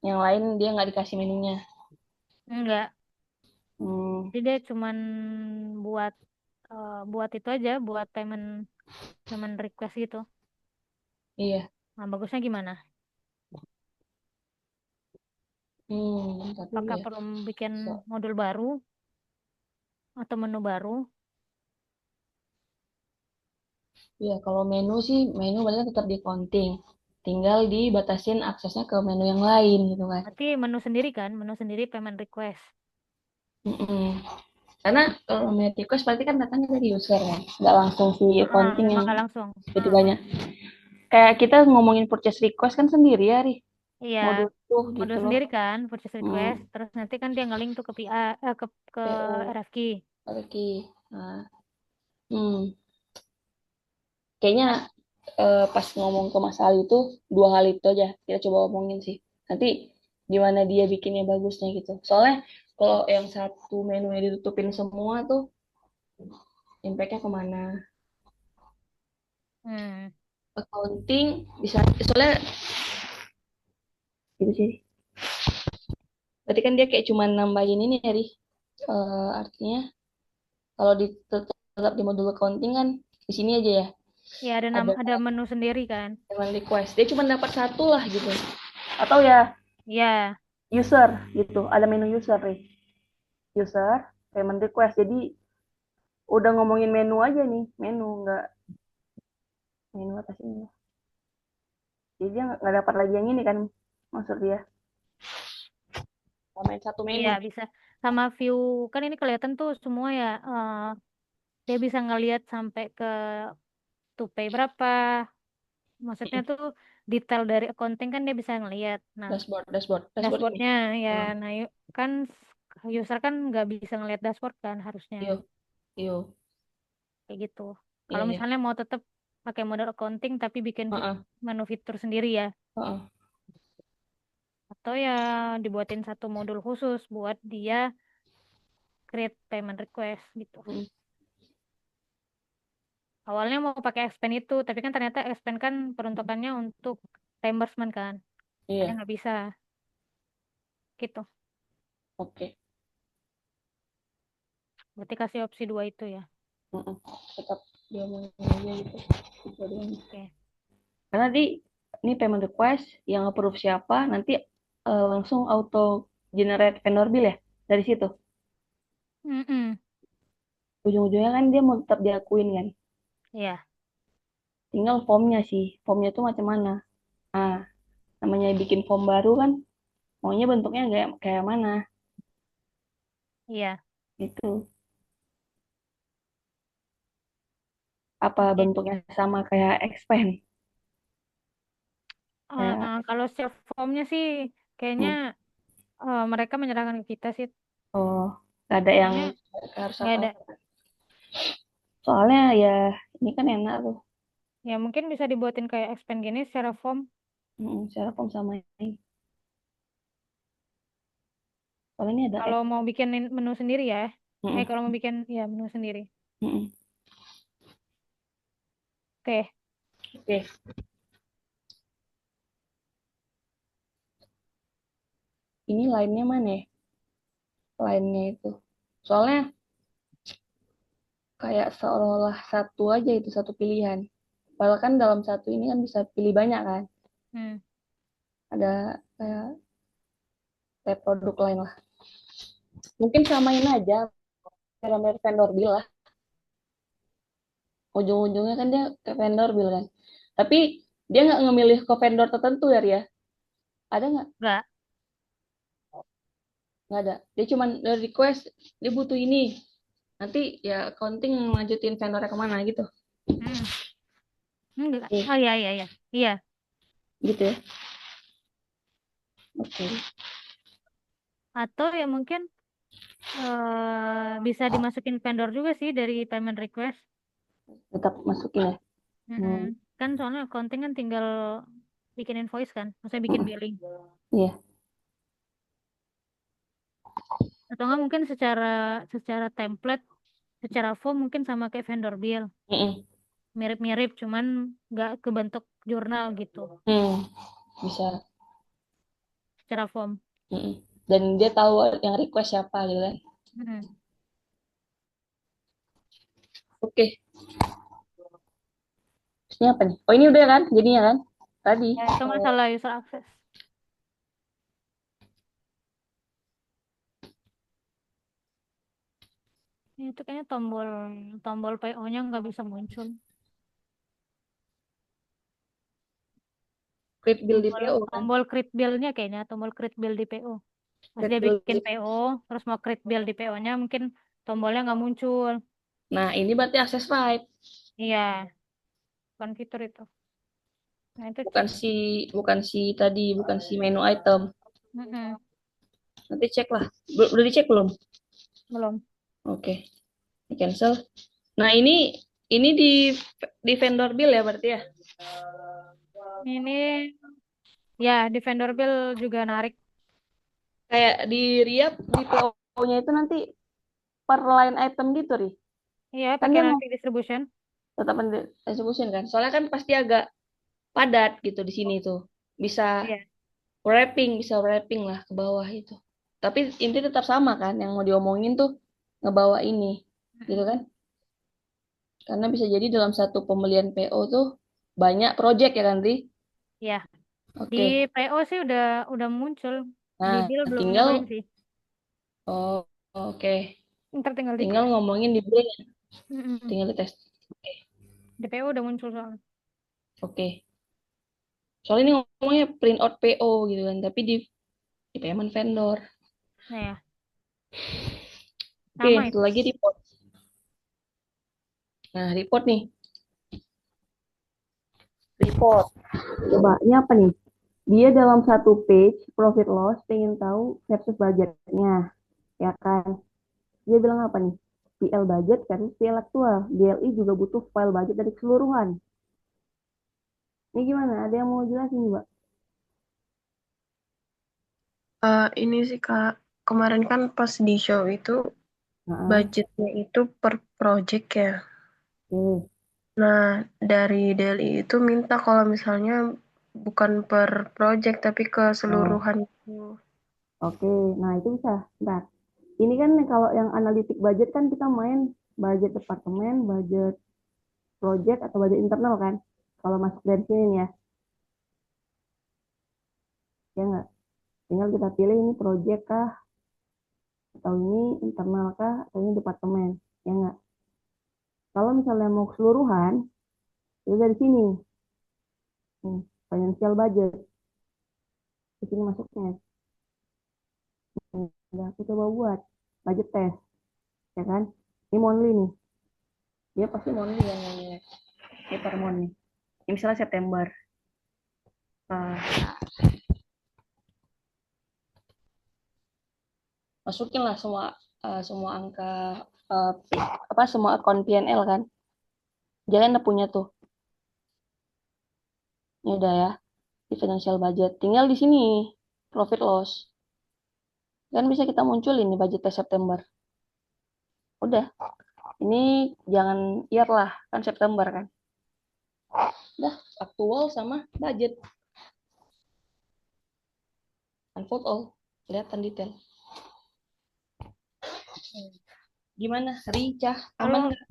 Yang lain dia nggak dikasih menunya. Enggak. Hmm, Jadi dia cuman buat buat itu aja, buat payment payment request gitu. iya. Nah, bagusnya gimana? Tapi dulu Apakah ya. perlu bikin So, modul baru atau menu baru? iya, kalau menu sih, menu banyak tetap di counting. Tinggal dibatasin aksesnya ke menu yang lain gitu kan. Berarti menu sendiri kan, menu sendiri payment request. Mm-mm. Karena kalau menu request berarti kan datangnya dari user kan. Nggak langsung si accounting Memang yang nggak langsung. jadi banyak. Kayak kita ngomongin purchase request kan sendiri ya, Ri. Iya, Modul gitu modul loh. sendiri kan, purchase request. Hmm, Terus nanti kan dia nge-link tuh ke ke PO, RFQ. oke. Nah, kayaknya pas ngomong ke Mas Ali itu dua hal itu aja kita coba omongin sih. Nanti gimana dia bikinnya bagusnya gitu. Soalnya kalau yang satu menunya ditutupin semua tuh impact-nya kemana? Hmm. Accounting bisa soalnya gitu sih. Berarti kan dia kayak cuma nambahin ini ya, Ri. Artinya kalau tetap di modul accounting kan di sini aja ya Ya ada ada menu sendiri kan. payment request. Dia cuma dapat satu lah gitu. Atau ya Ya, user gitu. Ada menu user, Ri. User, payment request. Jadi udah ngomongin menu aja nih, menu nggak menu atas ini. Jadi dia nggak dapat lagi yang ini kan, maksud dia. Main satu iya menu. bisa. Sama view kan ini kelihatan tuh semua ya. Dia bisa ngelihat sampai ke to pay berapa. Maksudnya tuh detail dari accounting kan dia bisa ngelihat. Nah, Dashboard ini. dashboardnya ya, Hmm. nah kan user kan nggak bisa ngelihat dashboard kan harusnya Iyo, iyo, kayak gitu. iya, Kalau iya. misalnya mau tetap pakai model accounting tapi bikin Heeh, menu fitur sendiri ya, heeh. atau ya dibuatin satu modul khusus buat dia create payment request gitu. Hmm. Awalnya mau pakai expand itu, tapi kan ternyata expand kan peruntukannya untuk reimbursement kan, jadi Iya, nggak bisa gitu. oke. Berarti kasih opsi dua itu ya. Heeh. Tetap dia mau aja gitu. Gitu doang. Oke. Karena ini payment request yang approve siapa, nanti langsung auto generate vendor bill ya dari situ. Mm-mm. Ujung-ujungnya kan dia mau tetap diakuin kan. Ya, Tinggal formnya sih. Formnya tuh macam mana. Nah, namanya bikin form baru kan, maunya bentuknya kayak kayak mana iya. gitu. Apa Oke. bentuknya sama kayak expand? Kayak, Kalau short formnya sih kayaknya hmm, mereka menyerahkan ke kita sih. oh, gak ada yang Kayaknya harus nggak apa. ada. Soalnya ya ini kan enak tuh. Ya mungkin bisa dibuatin kayak expand gini secara form. Secara form sama ini. Soalnya ini ada Kalau mau bikin menu sendiri ya. mm, Kalau mau bikin ya menu sendiri. mm. Oke. Oke, ini lainnya mana ya? Lainnya itu. Soalnya kayak seolah-olah satu aja itu satu pilihan. Padahal kan dalam satu ini kan bisa pilih banyak kan. Hmm. Ada kayak produk lain lah. Mungkin samain aja vendor bill lah. Ujung-ujungnya kan dia ke vendor bill kan. Tapi dia nggak ngemilih ke vendor tertentu ya, Ria. Ada nggak? Enggak. Nggak ada. Dia cuma request, dia butuh ini. Nanti ya accounting lanjutin vendornya kemana gitu. Hmm. Enggak. Oke, Oh iya iya iya. Iya. gitu ya. Oke, Atau ya mungkin bisa dimasukin vendor juga sih dari payment request. tetap masukin ya. Mm-mm. Hmm, Kan soalnya accounting kan tinggal bikin invoice kan, maksudnya bikin mm-mm. billing. Iya. Atau enggak mungkin secara secara template, secara form mungkin sama kayak vendor bill. Mm-mm. Mirip-mirip, cuman nggak kebentuk jurnal gitu, Hmm, bisa. secara form. Mm-mm. Dan dia tahu yang request siapa gitu kan. Mm-mm. Oke, ini apa nih? Oh ini udah kan jadinya kan? Tadi. Ya, itu masalah user access. Ya, itu kayaknya tombol tombol PO-nya nggak bisa muncul. Create bill di Tombol PO kan? tombol create bill-nya kayaknya, tombol create bill di PO. Pas Create dia bill bikin di- PO, terus mau create bill di PO-nya mungkin tombolnya nggak muncul. Nah ini berarti access right. Iya, bukan fitur itu. Nah, itu Bukan si tadi, bukan si menu item. Mm-mm. Nanti cek lah. Udah dicek belum? Belum. Oke, di cancel. Nah, ini di vendor bill ya berarti ya? Ini ya di vendor bill juga narik. Kayak di Riap di PO-nya itu nanti per line item gitu, Ri. Iya, Kan pakai dia narik distribution. tetap distribution kan. Soalnya kan pasti agak padat gitu di sini tuh. Bisa Iya. bisa wrapping lah ke bawah itu. Tapi inti tetap sama kan, yang mau diomongin tuh ngebawa ini, gitu kan? Karena bisa jadi dalam satu pembelian PO tuh banyak project ya kan, Ri? Iya. Di Oke. PO sih udah muncul. Di Nah, bill belum tinggal nyobain sih. oh, oke. Ntar tinggal Tinggal dites. ngomongin di bill, Mm-mm. tinggal dites. Oke. Di PO udah muncul soalnya. Oke. Soalnya ini ngomongnya print out PO gitu kan, tapi di payment vendor. Nah ya, Oke, sama satu itu. lagi report. Nah, report nih. Report. Coba, ini apa nih? Dia dalam satu page profit loss pengen tahu versus budgetnya, ya kan? Dia bilang apa nih? PL budget versus PL aktual. DLI juga butuh file budget dari keseluruhan. Ini gimana? Ada yang mau jelasin nih, Mbak? Ini sih Kak, kemarin kan pas di show itu Nah, budgetnya itu per project ya. oke. Nah, dari Delhi itu minta kalau misalnya bukan per project tapi Oh, keseluruhan itu. oke. Nah, itu bisa. Bentar. Ini kan kalau yang analitik budget kan kita main budget departemen, budget project atau budget internal kan? Kalau masuk dari sini nih ya, ya nggak? Tinggal kita pilih ini project kah, atau ini internal kah, atau ini departemen, ya nggak? Kalau misalnya mau keseluruhan, itu dari sini, nih, financial budget, di sini masuknya. Udah aku coba buat budget test, ya kan? Ini monthly nih, dia pasti monthly yang ngomongnya. Ini per month nih. Ini misalnya September. Nah, masukin lah semua angka, eh, apa semua akun P&L kan. Jangan udah punya tuh. Ini udah ya di financial budget. Tinggal di sini profit loss. Kan bisa kita munculin nih budget September. Udah, ini jangan year lah, kan September kan. Udah, aktual sama budget. Unfold all. Kelihatan detail. Gimana? Ricah, aman Kalau nggak?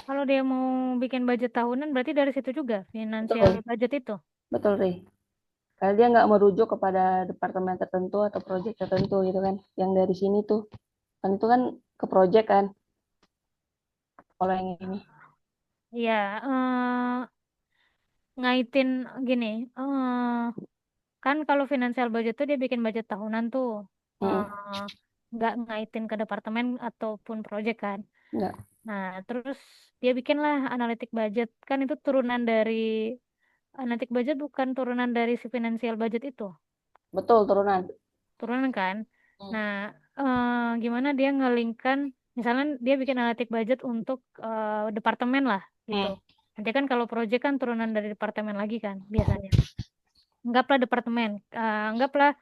kalau dia mau bikin budget tahunan berarti dari situ juga financial Betul, budget itu. betul Ri. Karena dia nggak merujuk kepada departemen tertentu atau proyek tertentu gitu kan. Yang dari sini tuh, kan itu kan ke proyek kan. Kalau yang ini. Iya, ngaitin gini. Kan kalau financial budget tuh dia bikin budget tahunan tuh. Mm-mm. Nggak ngaitin ke departemen ataupun project kan. Nggak, Nah, terus dia bikinlah analitik budget. Kan itu turunan dari analitik budget bukan turunan dari si financial budget itu. betul turunan. Turunan kan. Hmm. Nah, gimana dia ngelingkan misalnya dia bikin analitik budget untuk departemen lah gitu. Hmm. Nanti kan kalau project kan turunan dari departemen lagi kan biasanya. Anggaplah departemen, anggaplah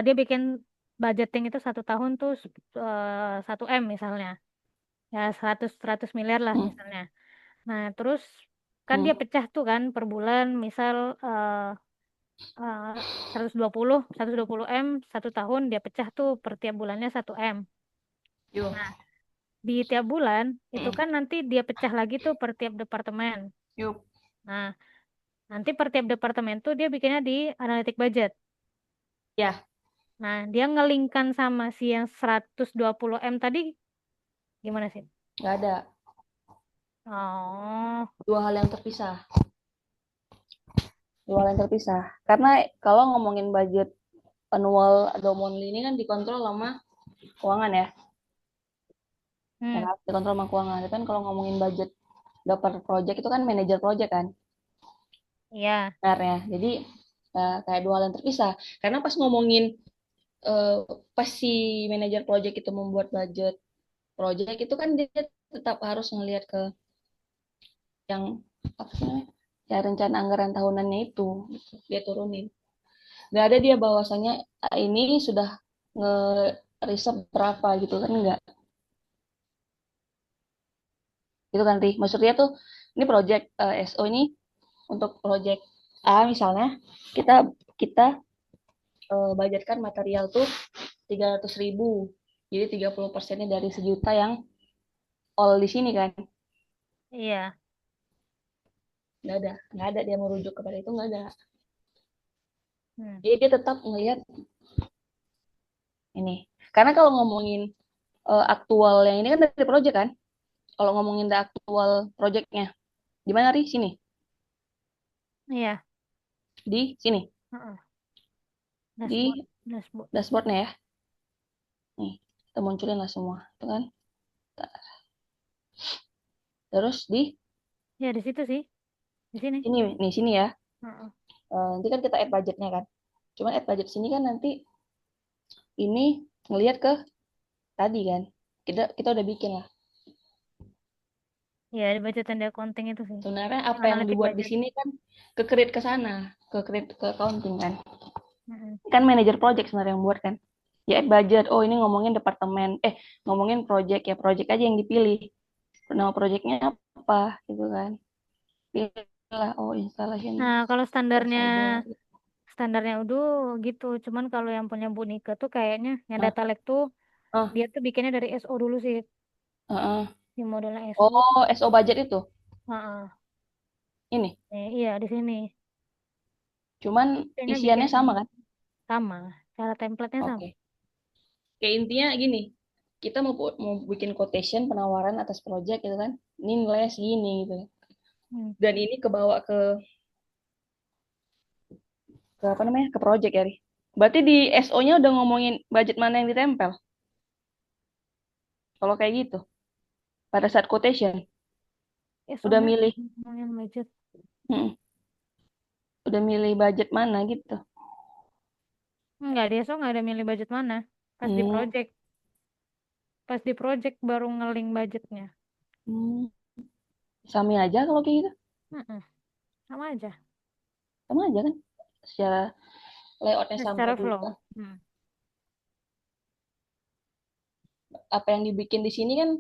dia bikin budgeting itu 1 tahun tuh 1 M misalnya, ya 100 miliar lah Hmm. misalnya. Nah terus kan Hmm. dia pecah tuh kan per bulan, misal eh, 120 M 1 tahun dia pecah tuh per tiap bulannya 1 M. Yuk. Nah di tiap bulan itu Hmm. kan nanti dia pecah lagi tuh per tiap departemen. Yuk. Nah nanti per tiap departemen tuh dia bikinnya di analitik budget. Ya, Nah, dia ngelingkan sama si yang 120 M tadi gimana sih? nggak ada. Oh, Dua hal yang terpisah. Dua hal yang terpisah. Karena kalau ngomongin budget annual atau monthly ini kan dikontrol sama keuangan ya. Ya hmm, kan? Dikontrol sama keuangan. Tapi kan kalau ngomongin budget dapat project itu kan manajer project kan. iya, Benar ya. Jadi kayak dua hal yang terpisah. Karena pas ngomongin pas si manajer project itu membuat budget project itu kan dia tetap harus ngelihat ke yang apa sih namanya? Ya rencana anggaran tahunannya itu gitu. Dia turunin. Nggak ada dia bahwasanya ini sudah nge-reserve berapa gitu kan enggak. Gitu kan, Ri. Maksudnya tuh ini project SO ini untuk project A misalnya kita kita budgetkan material tuh 300.000. Jadi 30%-nya dari sejuta yang all di sini kan. Iya. Nggak ada dia merujuk kepada itu, nggak ada. Hmm. Jadi dia tetap ngelihat ini. Karena kalau ngomongin aktual yang ini kan dari project kan. Kalau ngomongin the aktual projectnya, di mana, Ri? Sini. Iya. Di sini. Heeh. Di Dashboard. dashboardnya ya. Nih, kita munculin lah semua. Itu kan. Terus di Ya di situ sih. Di sini. sini ya. Heeh. Nanti kan kita add budgetnya kan. Cuman add budget sini kan nanti ini ngelihat ke tadi kan. Kita udah bikin lah. Ya di budget and accounting itu sih. Sebenarnya apa yang Analitik dibuat di budget. sini kan ke sana, ke accounting kan. Heeh. Kan manajer project sebenarnya yang buat kan. Ya add budget. Oh, ini ngomongin departemen. Ngomongin project ya, project aja yang dipilih. Nama projectnya apa gitu kan. Pilih lah, oh installation Nah, kalau standarnya cyber. udah gitu. Cuman kalau yang punya Bu Nika tuh kayaknya yang Ah, data lake tuh ah, dia tuh bikinnya dari SO dulu sih. ah, ah. Di modelnya SO. Oh, SO budget itu. Heeh. Ini. Iya di sini. Cuman Kayaknya isiannya bikin sama kan? sama. Cara template-nya sama. Oke. Kayak intinya gini, kita mau bikin quotation penawaran atas project gitu kan. Ini nilainya segini gitu. Hmm. Dan ini kebawa ke apa namanya? Ke project ya, Ri. Berarti di SO-nya udah ngomongin budget mana yang ditempel. Kalau kayak gitu. Pada saat quotation udah SO-nya milih ngomongin budget. hmm, udah milih budget mana gitu. Enggak, di SO nggak ada milih budget mana. Pas di Hmm, project. Pas di project baru ngeling budgetnya. hmm. Sami aja kalau kayak gitu. Heeh. Sama aja. Sama aja kan. Secara layoutnya Nah, sama secara flow. juga. Hmm. Apa yang dibikin di sini kan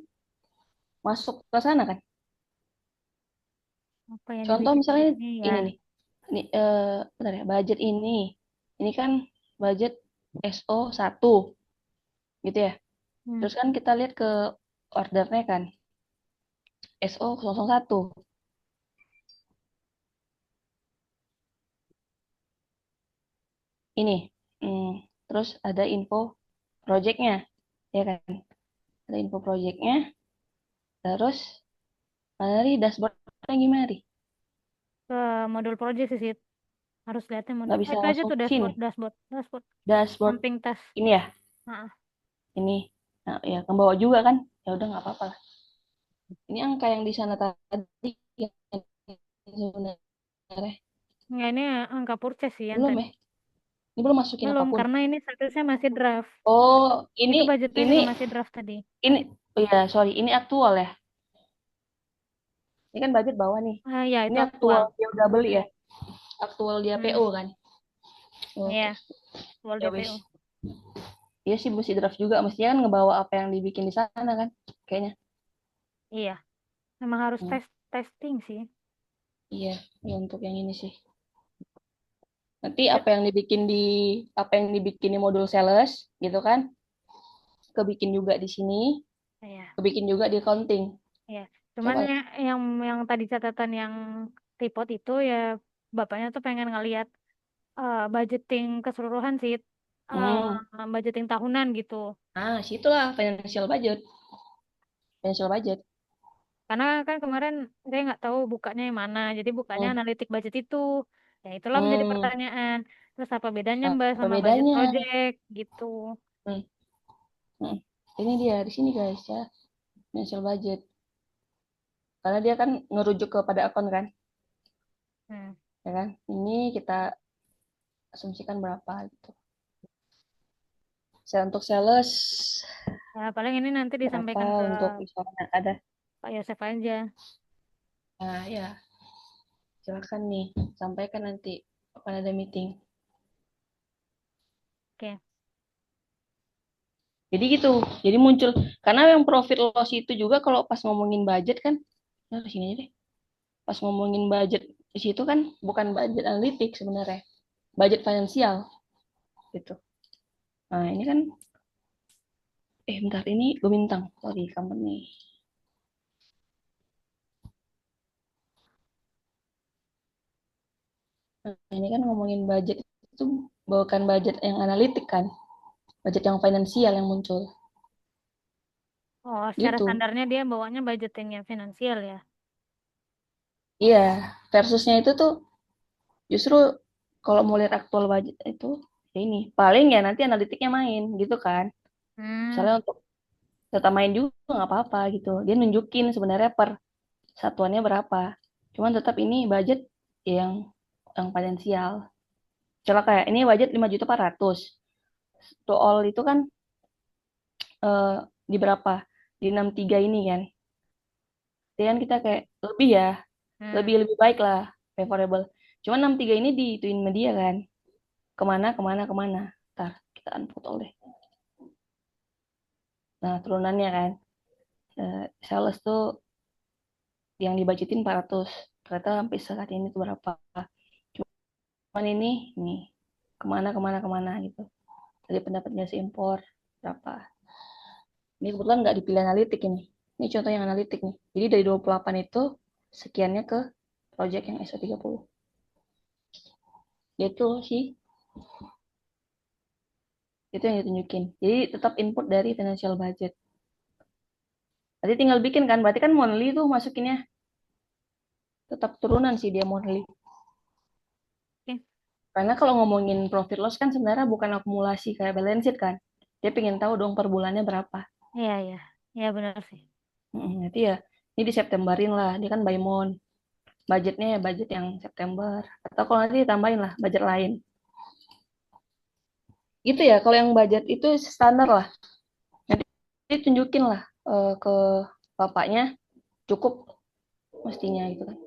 masuk ke sana kan. Apa yang Contoh dibikin di misalnya sini ya? ini nih. Ini bentar ya, budget ini. Ini kan budget SO 1 gitu ya. Hmm. Terus kan kita lihat ke ordernya kan. SO 01. Ini. Hmm, terus ada info projectnya. Ya kan. Ada info projectnya. Terus dari dashboardnya gimana nih? Ke modul project sih, Sid. Harus lihatnya modul. Nggak bisa Itu aja langsung tuh ke sini. dashboard. Dashboard Samping tas. ini ya. Nah, Ini. Nah, ya ke bawah juga kan. Ya udah nggak apa-apa lah. Ini angka yang di sana tadi yang sebenarnya enggak ini angka purchase sih yang belum tadi. ya. Ini belum masukin Belum, apapun. karena ini statusnya masih draft. Oh, ini Itu budgetnya ini juga masih draft tadi. ini oh ya, sorry, ini aktual ya. Ini kan budget bawah nih. Ya Ini itu aktual aktual. dia udah beli ya. Aktual dia Hmm. PO kan. Iya, Oke. aktual Ya DPO. wis. Iya sih mesti draft juga. Mestinya kan ngebawa apa yang dibikin di sana kan. Kayaknya. Iya, memang harus Hmm. testing sih. Iya, ya untuk yang ini sih. Nanti apa yang dibikin di modul sales gitu kan. Kebikin juga di sini, Iya, kebikin juga di accounting. iya. Cuman Coba. yang tadi catatan yang report itu ya bapaknya tuh pengen ngelihat budgeting keseluruhan sih, Hmm. budgeting tahunan gitu. Situlah financial budget. Financial budget. Karena kan kemarin saya nggak tahu bukanya yang mana, jadi bukanya Hmm. analitik budget itu. Ya itulah menjadi Hmm. pertanyaan. Terus apa bedanya Nah, Mbak apa sama budget bedanya? project gitu? Hmm. Hmm. Ini dia di sini guys ya, financial budget. Karena dia kan ngerujuk kepada akun kan, Hmm. ya kan? Ini kita asumsikan berapa gitu. Untuk sales Ya, paling ini nanti berapa, disampaikan ke untuk misalnya ada. Pak Yosef aja. Nah, ya, silakan nih, sampaikan nanti akan ada meeting. Oke. Jadi gitu, jadi muncul, karena yang profit loss itu juga kalau pas ngomongin budget kan, nah sini aja deh, pas ngomongin budget di situ kan bukan budget analitik sebenarnya, budget finansial gitu. Nah ini kan, bentar ini gue bintang, sorry company. Nah ini kan ngomongin budget itu bukan budget yang analitik kan, budget yang finansial yang muncul, Oh, secara gitu. standarnya dia bawanya budgetingnya finansial ya. Iya, versusnya itu tuh justru kalau mau lihat aktual budget itu ya ini paling ya nanti analitiknya main gitu kan. Hmm. Misalnya untuk data main juga nggak apa-apa gitu. Dia nunjukin sebenarnya per satuannya berapa. Cuman tetap ini budget yang potensial. Misalnya kayak ini budget 5.400.000. To all itu kan eh, di berapa? Di 63 ini kan. Jadi kan kita kayak lebih ya, Hmm. lebih baik lah, favorable. Cuman 63 ini diituin media kan. Kemana, kemana, kemana. Ntar kita unfold deh. Nah, turunannya kan. Sales tuh yang dibajetin 400. Ternyata sampai saat ini tuh berapa. Cuman ini kemana, kemana, kemana gitu. Dari pendapatnya si impor berapa. Ini kebetulan nggak dipilih analitik ini. Ini contoh yang analitik nih. Jadi dari 28 itu sekiannya ke project yang SO30. Itu sih, itu yang ditunjukin. Jadi tetap input dari financial budget. Berarti tinggal bikin kan, berarti kan monthly tuh masukinnya. Tetap turunan sih dia monthly. Oke. Karena kalau ngomongin profit loss kan sebenarnya bukan akumulasi kayak balance sheet kan. Dia pengen tahu dong per bulannya berapa. Iya, iya. Iya benar sih. Nanti ya, ini di Septemberin lah. Dia kan by month. Budgetnya ya budget yang September. Atau kalau nanti ditambahin lah budget lain. Gitu ya, kalau yang budget itu standar lah. Nanti ditunjukin lah ke bapaknya cukup mestinya gitu kan.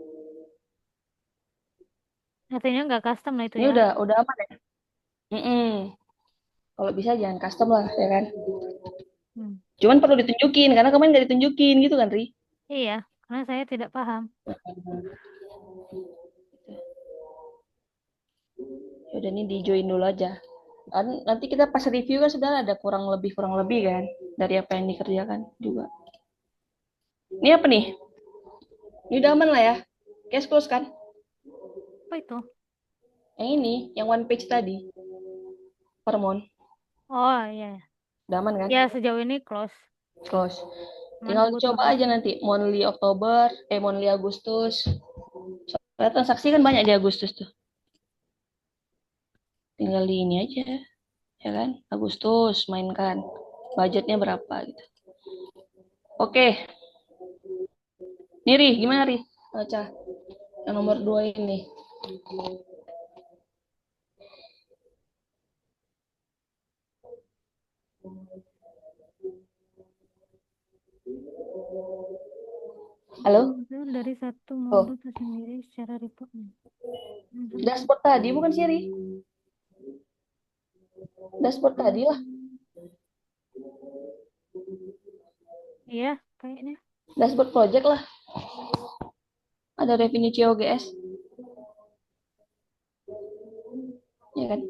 Artinya nggak custom lah itu Ini ya. udah aman ya. Mm-mm. Kalau bisa jangan custom lah ya kan. Hmm. Cuman perlu ditunjukin karena kemarin nggak ditunjukin gitu kan Ri. Iya, karena saya tidak paham. Ya udah nih di join dulu aja. Kan nanti kita pas review kan sudah ada kurang lebih kan dari apa yang dikerjakan juga. Ini apa nih? Ini udah aman lah ya. Cash close kan? Apa itu? Yang ini, yang one page tadi. Per month. Oh iya. Udah aman kan? Ya sejauh ini close. Close. Cuman Tinggal tunggu coba tunggu. aja nanti monthly Oktober, monthly Agustus. Soalnya transaksi kan banyak di Agustus tuh. Tinggal di ini aja, ya kan? Agustus mainkan. Budgetnya berapa gitu. Oke. Nih Ri, gimana Ri? Baca yang nomor 2 ini. Halo? Modul dari satu Oh, modul tersendiri secara reportnya. dashboard tadi bukan sih Ri? Dashboard tadi lah. Iya, kayaknya. Dashboard project lah. Ada revenue COGS. Ya kan?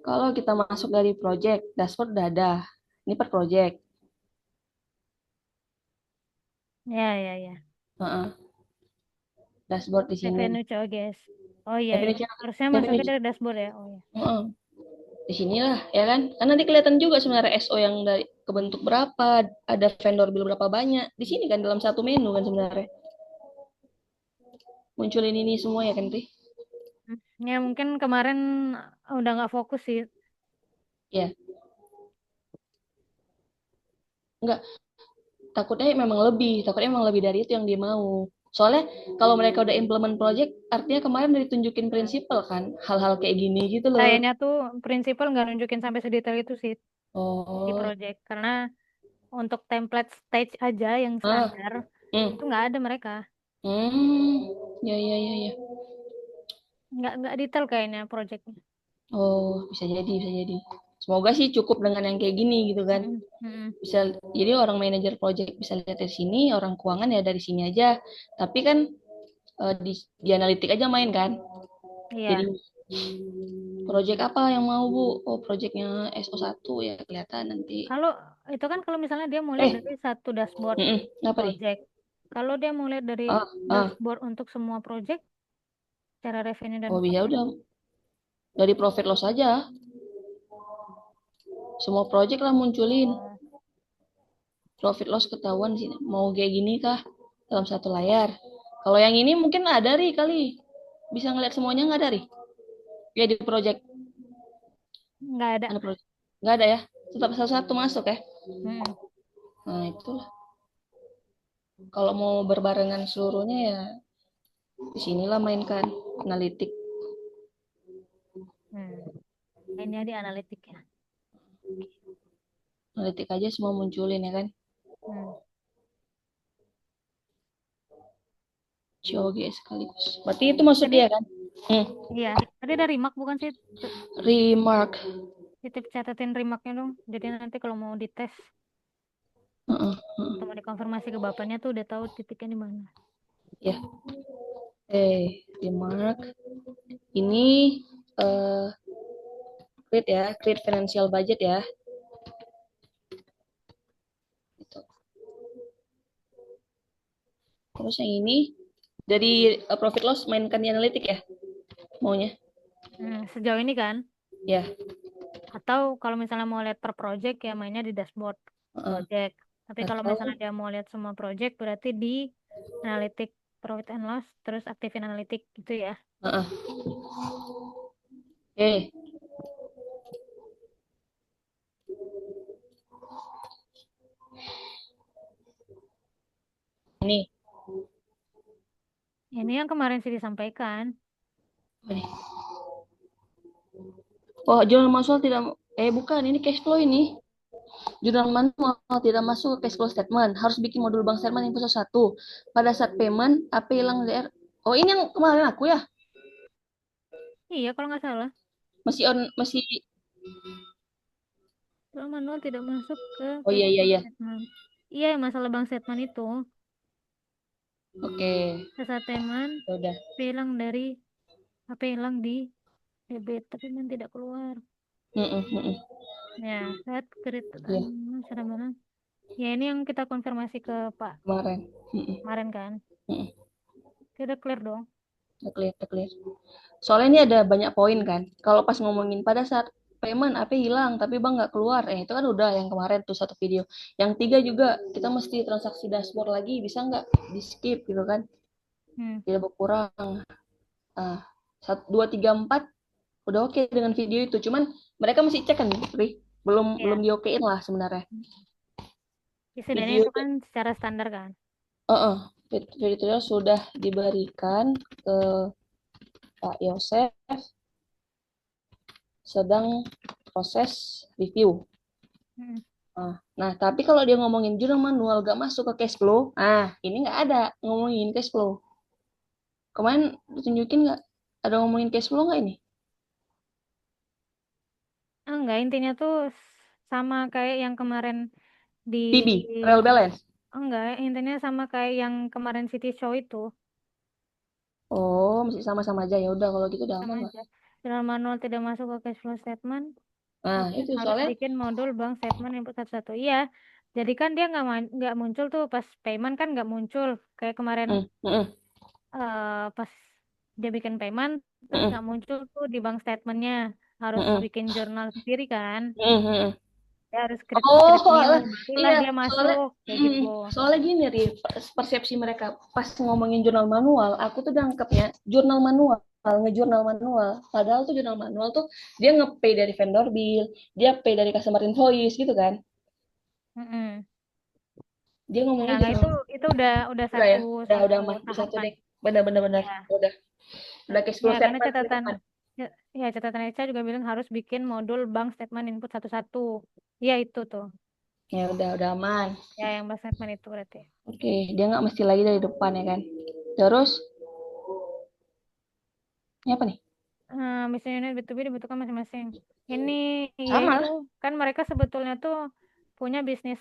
Kalau kita masuk dari project, dashboard udah ada. Ini per project. Ya, ya, ya. Heeh. Dashboard di sini. Revenue COGS. Oh iya, Revenue iya. COGS. Harusnya masuknya Revenue. dari dashboard ya. Oh iya. Heeh. Di sinilah ya kan. Kan nanti kelihatan juga sebenarnya SO yang dari kebentuk berapa, ada vendor bill berapa banyak. Di sini kan dalam satu menu kan sebenarnya. Munculin ini semua ya kan, Ri? Ya mungkin kemarin udah nggak fokus sih. Ya. Enggak, takutnya memang lebih dari itu yang dia mau. Soalnya kalau mereka udah implement project, artinya kemarin udah ditunjukin prinsipal kan, hal-hal kayak gini gitu loh. Kayaknya tuh prinsipal nggak nunjukin sampai sedetail itu sih di Oh, project. Karena untuk template stage aja yang ah, standar, hmm, itu nggak ada mereka. ya ya ya ya. Nggak detail kayaknya projectnya. Oh, bisa jadi, bisa jadi. Semoga sih cukup dengan yang kayak gini gitu kan. Mm-mm, mm-mm. Bisa, jadi orang manajer project bisa lihat dari sini, orang keuangan ya dari sini aja. Tapi kan di analitik aja main kan. Jadi Iya. project apa yang mau Bu? Oh, projectnya SO1 ya kelihatan nanti. Kalau itu kan kalau misalnya dia mau lihat Eh, dari satu dashboard apa nih? project. Kalau dia mau lihat dari Ah, ah. dashboard untuk semua project, cara revenue dan Oh, ya cost-nya. udah dari profit loss aja. Semua project lah munculin. Oh, Profit loss ketahuan sih. Mau kayak gini kah dalam satu layar? Kalau yang ini mungkin ada ri kali. Bisa ngeliat semuanya nggak ada ri? Ya di project. nggak ada. Ada project. Nggak ada ya? Tetap satu-satu masuk ya? Mm-mm. Nah itulah. Kalau mau berbarengan seluruhnya ya di sinilah mainkan analitik. Hmm. Ini di analitik ya. Analitik aja semua munculin ya kan? Hmm. COG sekaligus. Berarti itu maksud Tadi dia kan? iya, tadi ada remark bukan sih? Remark. Titip catatin remarknya dong. Jadi nanti kalau mau dites Heeh, atau mau dikonfirmasi ke bapaknya tuh udah tahu titiknya di mana. ya. Remark. Ini create ya, create financial budget ya. Gitu. Terus yang ini dari profit loss mainkan di analitik ya maunya. Sejauh ini kan. Ya. Atau kalau misalnya mau lihat per project ya mainnya di dashboard Heeh. project. Tapi kalau Atau misalnya dia mau lihat semua project berarti di analitik profit and loss terus aktifin analitik gitu ya. heeh. Oke. Ini. Ini yang kemarin sih disampaikan. Apa nih? Oh, jurnal manual tidak bukan, ini cash flow ini. Jurnal manual tidak masuk ke cash flow statement. Harus bikin modul bank statement yang khusus satu. Pada saat payment, AP hilang DR. Oh, ini yang kemarin aku ya. Iya kalau nggak salah. Masih. Kalau manual tidak masuk ke Oh iya cash iya flow iya. statement. Iya masalah bank statement itu. Oke. Saat payment Ya udah. hilang dari HP hilang di debit tapi memang tidak keluar. Mm-mm, mm-mm. Ya, saat kredit Iya, sudah mana? Ya ini yang kita konfirmasi ke Pak kemarin. Mm-mm, kemarin kan. mm-mm. Kita clear dong. Udah clear, udah clear. Soalnya ini ada banyak poin kan. Kalau pas ngomongin pada saat payment AP hilang tapi bang nggak keluar, itu kan udah yang kemarin tuh satu video. Yang tiga juga kita mesti transaksi dashboard lagi, bisa nggak di skip gitu kan? Hmm. Tidak berkurang. Nah, 1, 2, 3, 4 udah oke dengan video itu. Cuman mereka mesti cek kan, Ri? Belum Ya, diokein lah sebenarnya. setidaknya Video itu kan secara standar kan. video sudah diberikan ke Pak Yosef, sedang proses review. Hmm. Nah, tapi kalau dia ngomongin jurnal manual gak masuk ke cash flow, ini nggak ada ngomongin cash flow. Kemarin ditunjukin nggak ada ngomongin cash flow nggak ini? Enggak, intinya tuh sama kayak yang kemarin di PB, real balance. enggak, intinya sama kayak yang kemarin City Show itu. Oh, masih sama-sama aja ya. Udah kalau gitu udah Sama apa-apa. aja. Jurnal manual tidak masuk ke cash flow statement, Nah, maka itu harus soalnya. bikin modul bank statement input satu-satu. Iya, jadi kan dia nggak muncul tuh pas payment kan nggak muncul kayak kemarin Mm, mm, pas dia bikin payment terus mm, nggak muncul tuh di bank statementnya harus mm, bikin jurnal sendiri kan. mm, mm. Dia harus Oh, create new barulah iya, dia soalnya masuk kayak gitu. soalnya gini, Ri, persepsi mereka pas ngomongin jurnal manual, aku tuh nangkepnya jurnal manual, ngejurnal manual. Padahal tuh jurnal manual tuh dia nge-pay dari vendor bill, dia pay dari customer invoice gitu kan. Mm-mm. Dia ngomongnya Nah, jangan itu udah udah satu ya. Udah satu aman. Udah satu tahapan. deh. Benar-benar benar. Ya. Udah cash flow Ya, karena statement gitu catatan kan. catatan Eca juga bilang harus bikin modul bank statement input satu-satu. Ya, itu tuh. Ya udah aman. Ya, yang bank statement itu berarti. Oke, dia nggak mesti lagi dari depan ya kan. Terus ini apa nih? Business unit B2B dibutuhkan masing-masing. Ini Sama yaitu lah. kan mereka sebetulnya tuh punya bisnis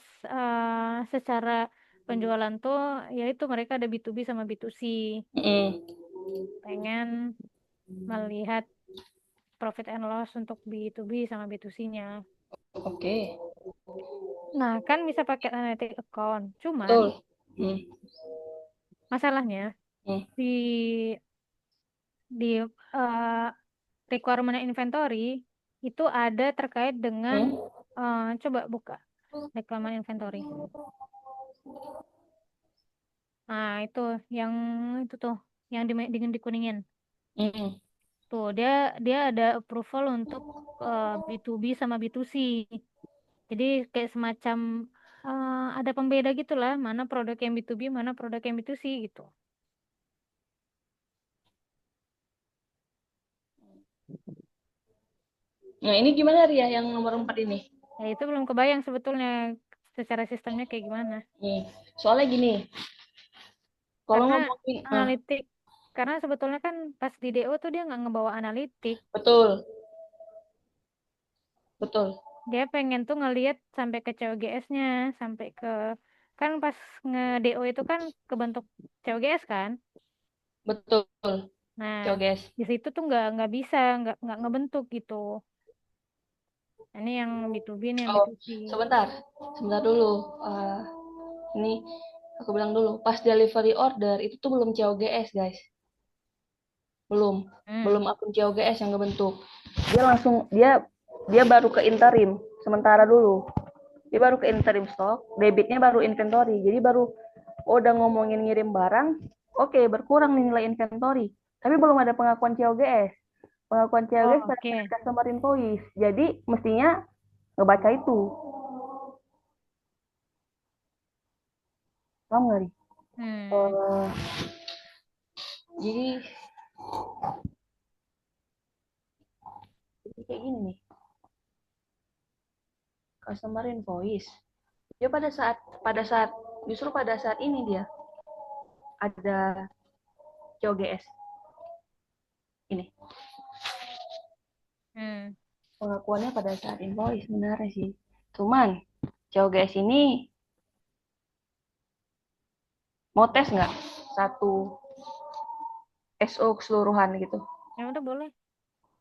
secara penjualan tuh yaitu mereka ada B2B sama B2C. Mm-mm. Pengen melihat profit and loss untuk B2B sama B2C-nya. Oke, Nah, kan bisa pakai analytic account. Cuman betul. Hmm. masalahnya Hmm. di eh, requirement inventory itu ada terkait dengan Hmm. coba buka requirement inventory. Nah, itu yang itu tuh yang dengan dikuningin. Hmm. Tuh, dia dia ada approval untuk B2B sama B2C. Jadi kayak semacam ada pembeda gitulah, mana produk yang B2B, mana produk yang B2C gitu. Nah, ini gimana Ria yang nomor 4 ini? Ya itu belum kebayang sebetulnya secara sistemnya kayak gimana. Nih, soalnya gini, kalau Karena ngomongin, analitik, karena sebetulnya kan pas di DO tuh dia nggak ngebawa analitik. betul, betul, Dia pengen tuh ngelihat sampai ke COGS-nya, sampai ke kan pas nge-DO itu kan kebentuk COGS kan. betul, Nah, coba guys. di situ tuh nggak bisa, nggak ngebentuk gitu. Ini yang B2B, ini yang Oh, B2C. sebentar, sebentar dulu. Ini aku bilang dulu, pas delivery order itu tuh belum COGS guys, belum, Hmm. belum akun COGS yang ngebentuk. Dia langsung dia baru ke interim, sementara dulu. Dia baru ke interim stock, debitnya baru inventory. Jadi baru udah ngomongin ngirim barang, oke, berkurang nih nilai inventory. Tapi belum ada pengakuan COGS. Pengakuan Oh, COGS oke. pada customer invoice. Jadi mestinya ngebaca itu. Paham nggak nih? Hmm. Uh, jadi, jadi kayak gini nih. Customer invoice. Dia pada saat justru pada saat ini dia ada COGS ini. Hmm. Pengakuannya pada saat invoice sebenarnya sih. Cuman COGS ini mau tes nggak satu SO keseluruhan gitu? Ya udah boleh.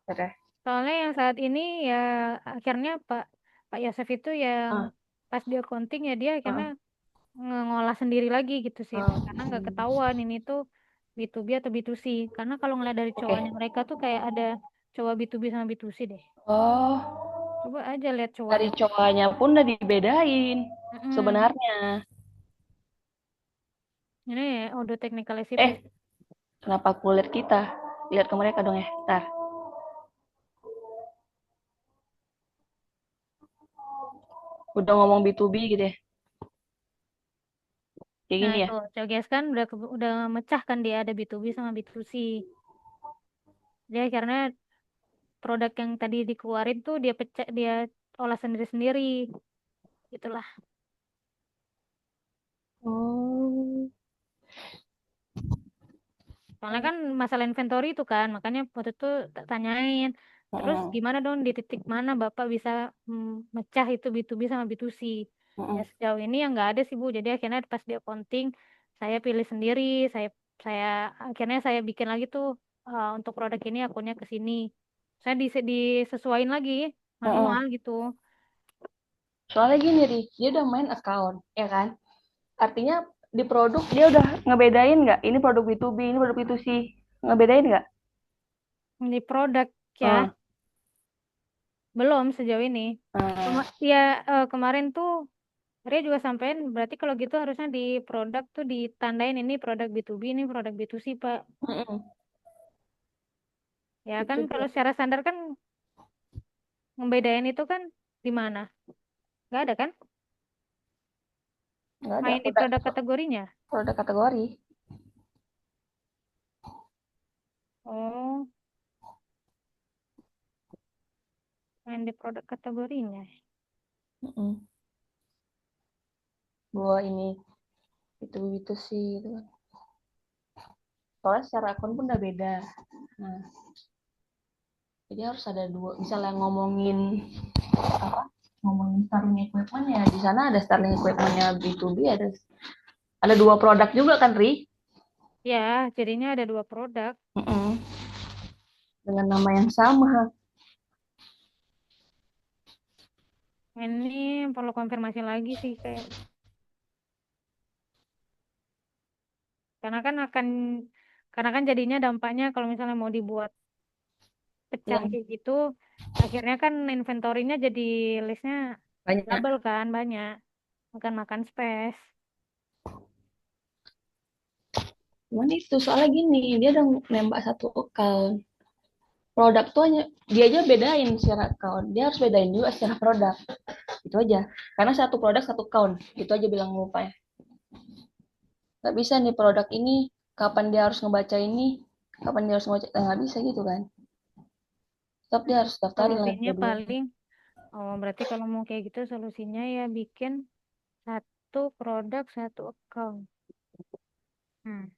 Oke. Soalnya yang saat ini ya akhirnya Pak Yosef itu yang Ah, pas dia accounting ya dia akhirnya ah, ngolah sendiri lagi gitu sih. Karena nggak ah. ketahuan ini tuh B2B atau B2C. Karena kalau ngeliat dari Oke. cowoknya mereka tuh kayak ada cowok B2B sama B2C deh. Oh, Coba aja lihat dari cowoknya. cowoknya pun udah dibedain Mm-mm. sebenarnya. Ini audio technical Eh, sipil. kenapa kulit kita? Lihat ke mereka dong ya. Ntar. Udah ngomong B2B gitu ya. Kayak Nah gini ya. itu COGS kan udah mecah kan dia ada B2B sama B2C. Dia karena produk yang tadi dikeluarin tuh dia pecah dia olah sendiri-sendiri. Itulah. Oh. Soalnya kan masalah inventory itu kan, makanya waktu itu tak tanyain. Terus Heeh. gimana dong di titik mana Bapak bisa mecah itu B2B sama B2C? Ya Heeh. sejauh ini ya nggak ada sih Bu. Jadi akhirnya pas dia accounting, saya pilih sendiri. Saya akhirnya saya bikin lagi tuh untuk produk ini akunnya ke sini. Saya disesuaiin lagi Heeh. manual gitu. Soalnya gini, Ri, dia udah main account, ya kan? Artinya di produk dia udah ngebedain nggak? Ini produk B2B, ini produk B2C. Ngebedain nggak? Ini produk ya Heeh. belum sejauh ini. Heeh. Ya kemarin tuh Ria juga sampein, berarti kalau gitu harusnya di produk tuh ditandain ini produk B2B, ini produk B2C, Pak. Heeh. Ya kan Itu kalau dia. secara standar kan ngebedain itu kan di mana? Nggak ada kan? Nggak ada Main di produk kategorinya. produk kategori. Oh, main di produk kategorinya. Bahwa ini itu sih gitu kan. Soalnya secara akun pun udah beda. Nah, jadi harus ada dua. Misalnya ngomongin Starlink equipment ya, di sana ada Starlink equipmentnya B2B, ada dua produk juga kan, Ri? Ya, jadinya ada 2 produk. Dengan nama yang sama. Ini perlu konfirmasi lagi sih kayak. Karena kan jadinya dampaknya kalau misalnya mau dibuat pecah Yang kayak gitu, akhirnya kan inventorinya jadi listnya banyak. double kan, banyak. Makan space. Cuman itu soalnya gini, dia udah nembak satu account. Produk tuh hanya dia aja bedain secara account. Dia harus bedain juga secara produk. Itu aja. Karena satu produk satu account. Itu aja bilang lupa ya. Gak bisa nih produk ini kapan dia harus ngebaca ini, kapan dia harus ngebaca, nggak bisa gitu kan. Tetap dia harus daftarin lah Solusinya dua-duanya. paling, oh berarti kalau mau kayak gitu solusinya ya bikin satu produk satu account. Hmm.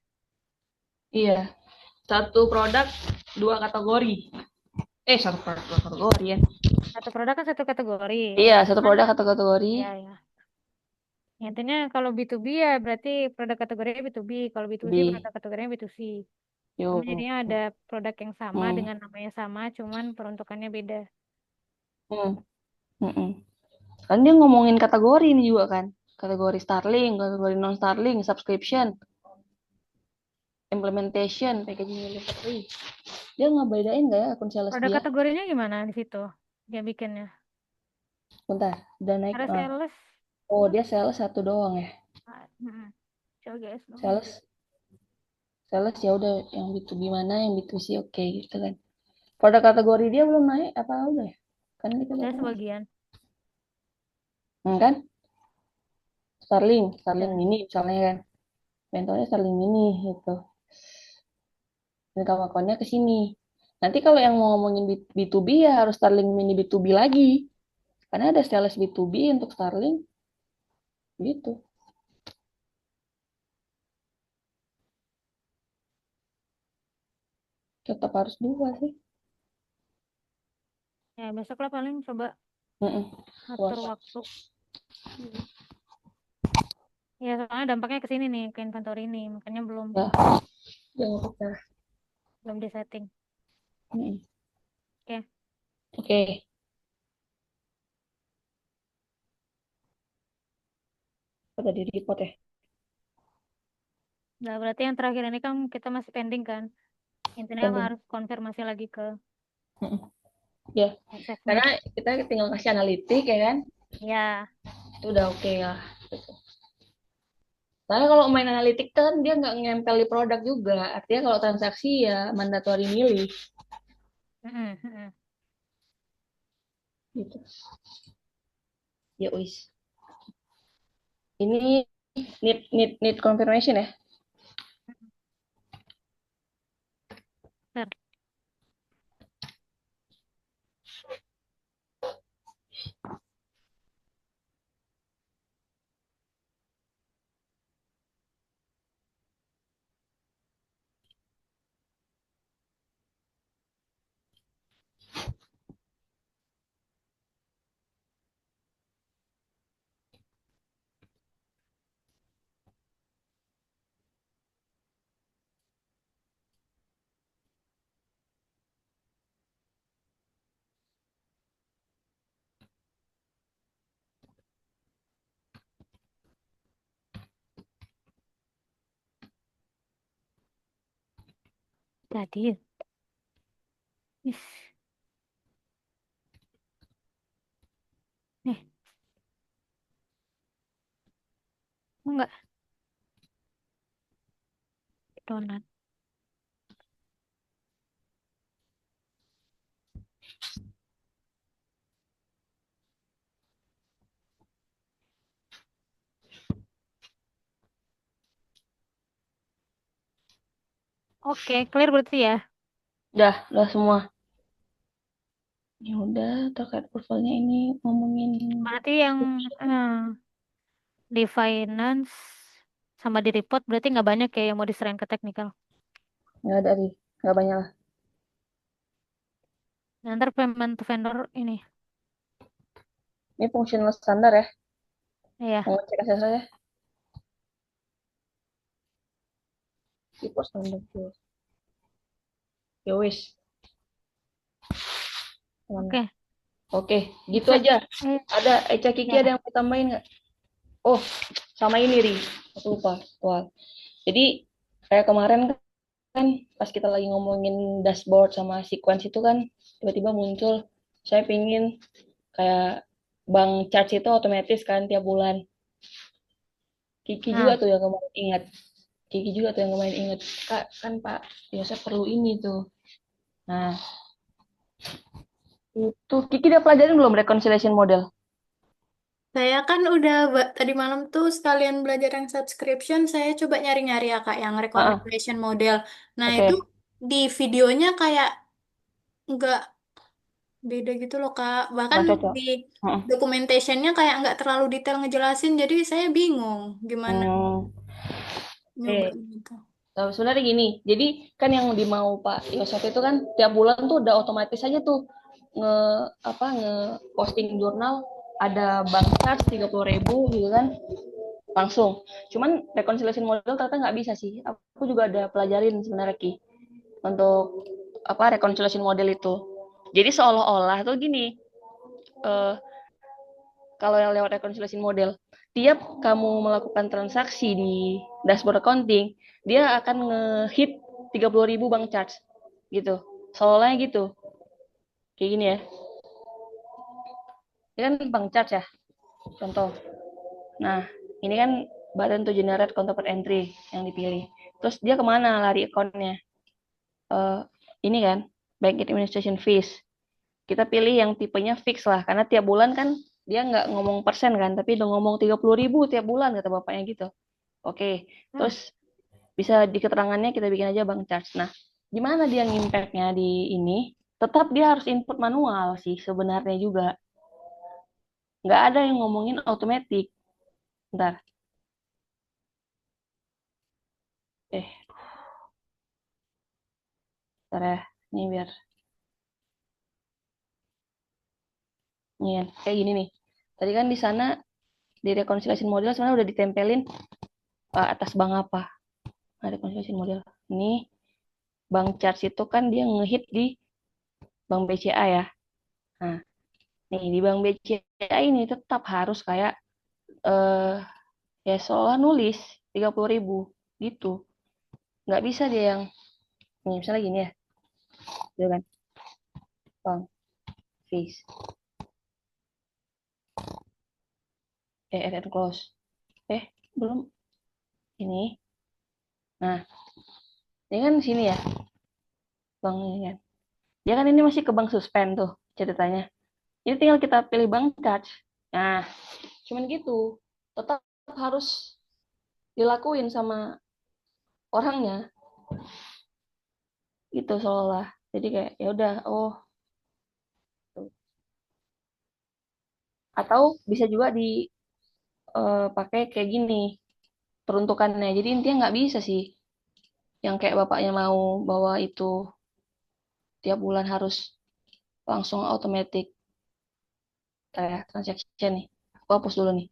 Iya, satu produk dua kategori. Satu produk dua kategori ya. Satu produk kan satu kategori. Iya, Ya satu kan? produk satu kategori. Ya, ya. Intinya kalau B2B ya berarti produk kategorinya B2B. Kalau B2C B. produk kategorinya B2C. Cuma Yo. jadinya ada produk yang sama Hmm. dengan namanya sama, cuman peruntukannya beda. Hmm. Hmm. Kan dia ngomongin kategori ini juga kan. Kategori Starlink, kategori non Starlink, subscription, implementation, packaging delivery. Dia ngebedain nggak ya akun sales Produk dia? kategorinya gimana di situ? Dia bikinnya. Bentar, udah naik. Ada sales. Oh, dia sales satu doang ya. Coba guys dong. Sales ya udah, yang B2B mana, yang B2C oke gitu kan. Produk kategori dia belum naik apa udah ya? Kan kita Udah baru masuk. sebagian. Kan? Starlink Udah. mini misalnya kan. Contohnya Starlink mini gitu. Income account-nya ke sini. Nanti kalau yang mau ngomongin B2B ya harus Starlink mini B2B lagi. Karena ada sales B2B untuk Starlink gitu. Tetap harus dua sih. Ya besok lah paling coba Mm-mm. atur waktu. Ya soalnya dampaknya ke sini nih, ke inventory ini. Makanya belum Ya, jangan pecah. belum di setting. Oke. Oke. Apa tadi report ya? Nah, berarti yang terakhir ini kan kita masih pending kan? Intinya Pending. harus konfirmasi lagi ke Ya, assessment. karena kita tinggal kasih analitik ya kan. Ya, Itu udah oke lah. Gitu. Karena kalau main analitik kan dia nggak ngempel di produk juga. Artinya kalau transaksi ya mandatory milih. Gitu. Ya wis. Ini need confirmation ya. benar. Jadi, is. Nih, enggak donat. Oke, clear berarti ya. Udah semua. Ya udah, terkait portfolio ini ngomongin Berarti yang di finance sama di report berarti nggak banyak ya yang mau diserahin ke teknikal. nggak ada nih, nggak banyak lah. Nah, ntar payment to vendor ini. Ini fungsional standar ya. Iya. Mau cek aja saya. Report standar tuh. Ya wis, Oke. Oke, gitu Bisa. aja. Ada Eca Kiki Ya. ada yang mau tambahin nggak? Oh, sama ini Ri. Aku lupa. Wah. Jadi kayak kemarin kan pas kita lagi ngomongin dashboard sama sequence itu kan tiba-tiba muncul saya pingin kayak bank charge itu otomatis kan tiap bulan. Kiki juga Nah, tuh yang kemarin ingat. Kiki juga tuh yang kemarin ingat. Kak, kan Pak, biasa perlu ini tuh. Nah, itu Kiki udah pelajarin belum reconciliation model? Saya kan udah tadi malam tuh sekalian belajar yang subscription, saya coba nyari-nyari ya Kak yang Heeh, reconciliation model. Nah itu oke. di videonya kayak nggak beda gitu loh Kak. Bahkan Nggak cocok. di Heeh. documentationnya kayak nggak terlalu detail ngejelasin, jadi saya bingung gimana Hmm, nyoba oke. gitu. Sebenarnya gini, jadi kan yang dimau Pak Yosef itu kan tiap bulan tuh udah otomatis aja tuh nge nge posting jurnal ada bank charge 30.000 gitu kan langsung. Cuman reconciliation model ternyata nggak bisa sih. Aku juga ada pelajarin sebenarnya Ki untuk reconciliation model itu. Jadi seolah-olah tuh gini, eh, kalau yang lewat reconciliation model, tiap kamu melakukan transaksi di dashboard accounting, dia akan nge-hit 30.000 bank charge gitu. Soalnya gitu. Kayak gini ya. Ini kan bank charge ya, contoh. Nah, ini kan button to generate counterpart entry yang dipilih. Terus dia kemana lari account-nya? Uh, ini kan, bank administration fees. Kita pilih yang tipenya fix lah, karena tiap bulan kan dia nggak ngomong persen kan, tapi udah ngomong 30.000 tiap bulan, kata bapaknya gitu. Oke, hmm. terus bisa di keterangannya kita bikin aja bank charge. Nah, gimana dia ngimpact-nya di ini? Tetap dia harus input manual sih sebenarnya juga. Nggak ada yang ngomongin automatic. Bentar, eh, bentar ya. Ini biar, ini ya. Kayak gini nih. Tadi kan di sana, di reconciliation model sebenarnya udah ditempelin atas bank apa. Nah, reconciliation model. Ini bank charge itu kan dia ngehit di bank BCA ya. Nah, nih di bank BCA ini tetap harus kayak eh ya seolah nulis 30.000 gitu. Nggak bisa dia yang nih, misalnya gini ya, gitu kan, bank fees, and close. Belum ini. Nah, ini kan sini ya, bank ini kan. Dia kan ini masih ke bank suspend tuh ceritanya. Ini tinggal kita pilih bank charge. Nah, cuman gitu. Tetap harus dilakuin sama orangnya gitu seolah. Jadi kayak ya udah, oh, atau bisa juga dipakai kayak gini peruntukannya. Jadi intinya nggak bisa sih yang kayak bapaknya mau bahwa itu tiap bulan harus langsung automatic kayak transaction nih. Aku hapus dulu nih.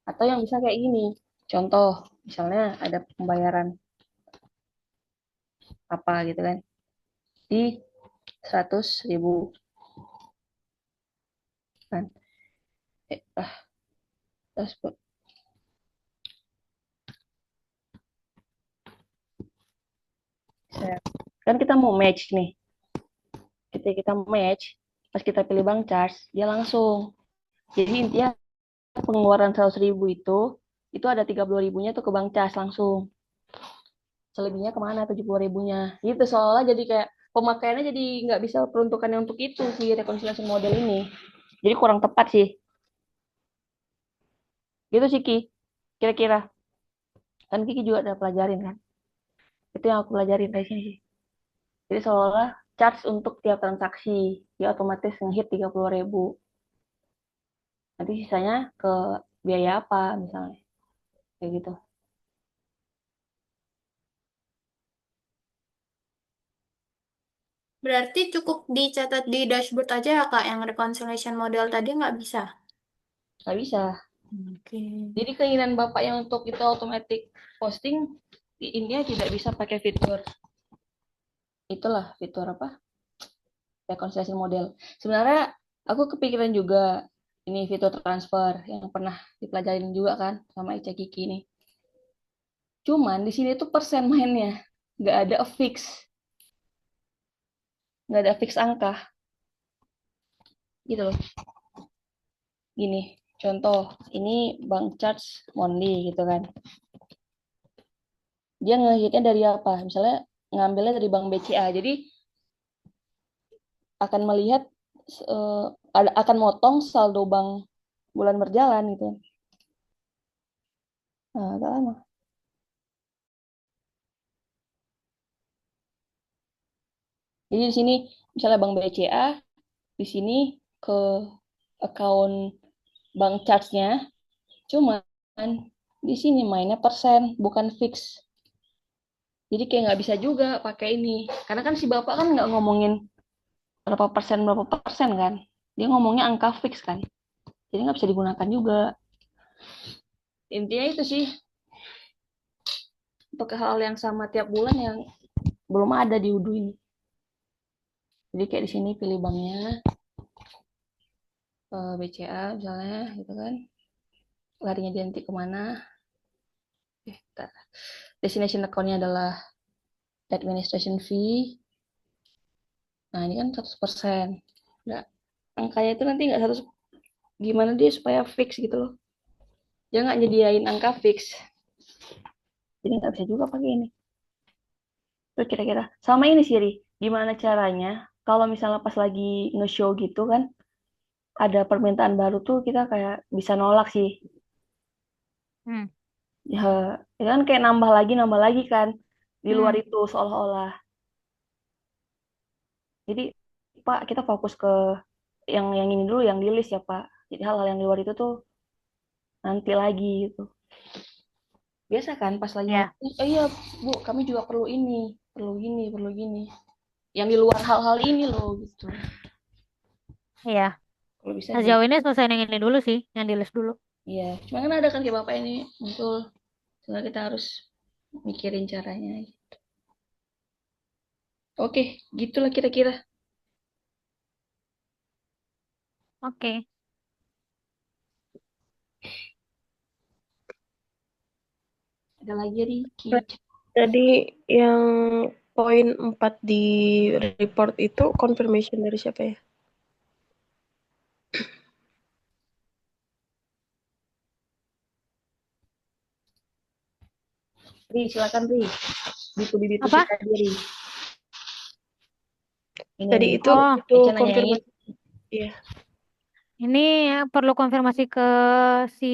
Atau yang bisa kayak gini. Contoh, misalnya ada pembayaran apa gitu kan di 100.000 kan. Eh, ah, dashboard. Kan kita mau match nih. Ketika kita match, pas kita pilih bank charge, dia langsung. Jadi intinya pengeluaran 100.000 itu ada 30.000-nya tuh ke bank cas langsung. Selebihnya kemana 70.000-nya? Gitu soalnya jadi kayak pemakaiannya jadi nggak bisa peruntukannya untuk itu sih reconciliation model ini. Jadi kurang tepat sih. Gitu sih Ki, kira-kira. Kan Kiki juga ada pelajarin kan. Itu yang aku pelajarin dari sini sih. Jadi seolah-olah charge untuk tiap transaksi. Dia otomatis ngehit 30.000. Nanti sisanya ke biaya apa misalnya. Kayak gitu. Berarti cukup dicatat di dashboard aja ya Kak, yang reconciliation model tadi nggak bisa. Nggak bisa. Oke. Jadi keinginan Bapak yang untuk itu automatic posting, di India tidak bisa pakai fitur. Itulah fitur apa? Reconciliation model. Sebenarnya aku kepikiran juga ini fitur transfer yang pernah dipelajarin juga kan sama Ica Kiki ini. Cuman di sini tuh persen mainnya, nggak ada fix, nggak ada fix angka gitu loh. Gini, contoh ini bank charge monthly gitu kan. Dia ngehitnya dari apa? Misalnya ngambilnya dari bank BCA. Jadi akan melihat uh, akan motong saldo bank bulan berjalan gitu. Nah, agak lama. Jadi di sini misalnya bank BCA, di sini ke account bank charge-nya, cuman di sini mainnya persen, bukan fix. Jadi kayak nggak bisa juga pakai ini. Karena kan si bapak kan nggak ngomongin berapa persen kan. Dia ngomongnya angka fix kan. Jadi nggak bisa digunakan juga. Intinya itu sih, untuk hal yang sama tiap bulan yang belum ada di Udu ini. Jadi kayak di sini pilih banknya, BCA misalnya gitu kan. Larinya dia nanti kemana. Destination account-nya adalah administration fee. Nah ini kan 100%. Nggak, angkanya itu nanti nggak 100, gimana dia supaya fix gitu loh. Dia nggak nyediain angka fix. Jadi nggak bisa juga pakai ini. Terus kira-kira sama ini Siri, gimana caranya kalau misalnya pas lagi nge-show gitu kan, ada permintaan baru tuh kita kayak bisa nolak sih. Hmm. Ya, ya kan kayak nambah lagi kan di luar Hmm. itu seolah-olah. Jadi Pak kita fokus ke yang ini dulu yang di list ya Pak. Jadi hal-hal yang di luar itu tuh nanti lagi gitu. Biasa kan pas lagi Ya, ngomong, oh iya Bu, kami juga perlu ini, perlu gini, perlu gini. Yang di luar hal-hal ini loh gitu. iya. Kalau bisa di, Sejauh ini selesai yang ini dulu sih, yang di list dulu. iya. Cuma kan ada kan kayak Bapak ini muncul. Soalnya kita harus mikirin caranya. Oke, gitulah kira-kira. Oke. Ada lagi Riki. Tadi yang poin 4 di report itu confirmation dari siapa ya? Ri, silakan Ri. Bitu Apa? tadi Ri. Ini Tadi nih. itu Oh, itu Ica nanyain. konfirmasi. Iya. ini perlu konfirmasi ke si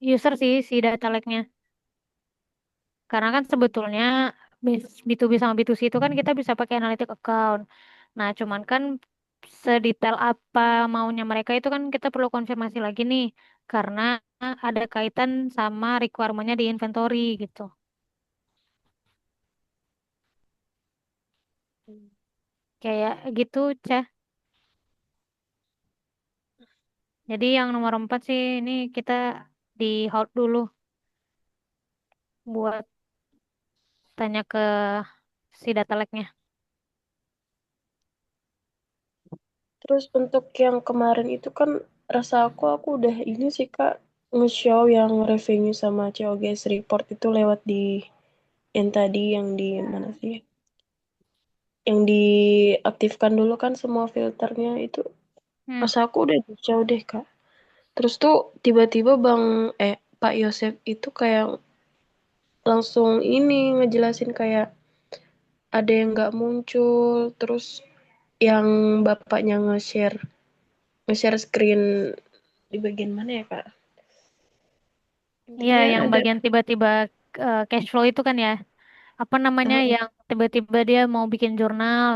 user sih, si data lake-nya. Karena kan sebetulnya B2B sama B2C itu kan kita bisa pakai analytic account. Nah, cuman kan sedetail apa maunya mereka itu kan kita perlu konfirmasi lagi nih. Karena ada kaitan sama requirement-nya di inventory gitu. Kayak gitu, Cah. Jadi yang nomor 4 sih ini kita di hold dulu buat tanya ke si data lake-nya. Terus untuk yang kemarin itu kan rasa aku udah ini sih Kak nge-show yang revenue sama COGS report itu lewat di yang tadi yang di mana sih? Yang diaktifkan dulu kan semua filternya itu Hmm. rasa aku udah show deh Kak. Terus tuh tiba-tiba Pak Yosef itu kayak langsung ini ngejelasin kayak ada yang nggak muncul, terus yang bapaknya nge-share screen di bagian mana ya Kak? Iya, Intinya yang ada bagian tiba-tiba cash flow itu kan ya. Apa namanya Ah, yang tiba-tiba dia mau bikin jurnal.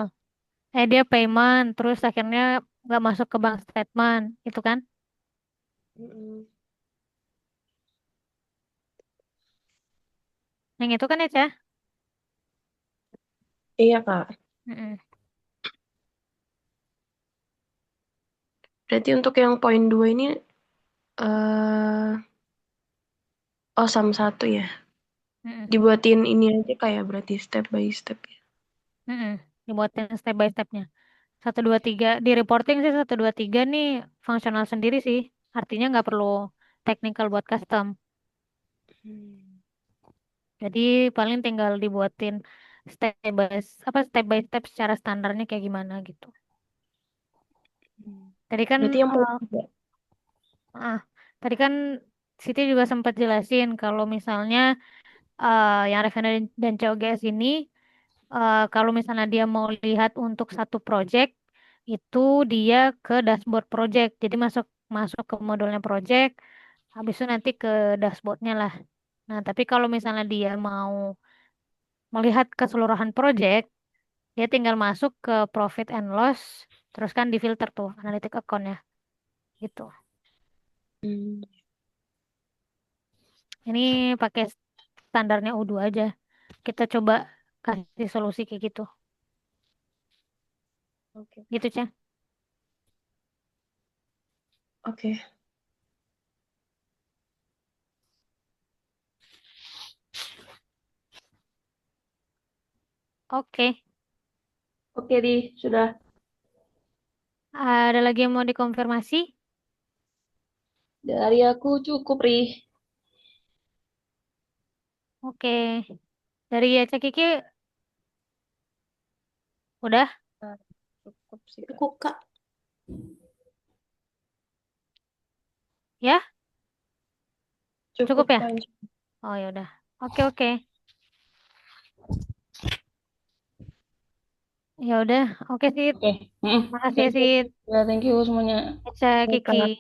Dia payment, terus akhirnya nggak masuk ke bank statement, itu kan? mm-mm. Yang itu kan ya, Cah? Iya, Kak. Mm-mm. Berarti untuk yang poin 2 ini, eh oh sama satu ya. Mm-mm. Dibuatin ini aja kayak berarti step by step ya. Mm-mm. Dibuatin step by stepnya. 1, 2, 3 di reporting sih 1, 2, 3 nih fungsional sendiri sih. Artinya nggak perlu technical buat custom. Hmm. Jadi paling tinggal dibuatin step by step secara standarnya kayak gimana gitu. Tadi kan Berarti yang poin eh, 3. ah, tadi kan Siti juga sempat jelasin kalau misalnya yang Revena dan COGS ini kalau misalnya dia mau lihat untuk satu project itu dia ke dashboard project. Jadi masuk masuk ke modulnya project, habis itu nanti ke dashboardnya lah. Nah, tapi kalau misalnya dia mau melihat keseluruhan project, dia tinggal masuk ke profit and loss, terus kan difilter tuh analytic account-nya gitu. Hmm. Ini pakai standarnya U2 aja. Kita coba kasih solusi kayak gitu. Oke. Gitu, Cah. Oke. Oke. Oke, Di, sudah. Ada lagi yang mau dikonfirmasi? Dari aku cukup, Ri. Oke. Dari Cak Kiki udah Nah, cukup sih, Kak. Cukup, Kak. ya? Cukup Cukup, ya? Kak. Oh ya udah. Oke, oke. Ya udah. Oke, Sid. Oke. Makasih ya, Thank you. Sid. Ya, thank you semuanya. Cak Oke, Kiki. Kak.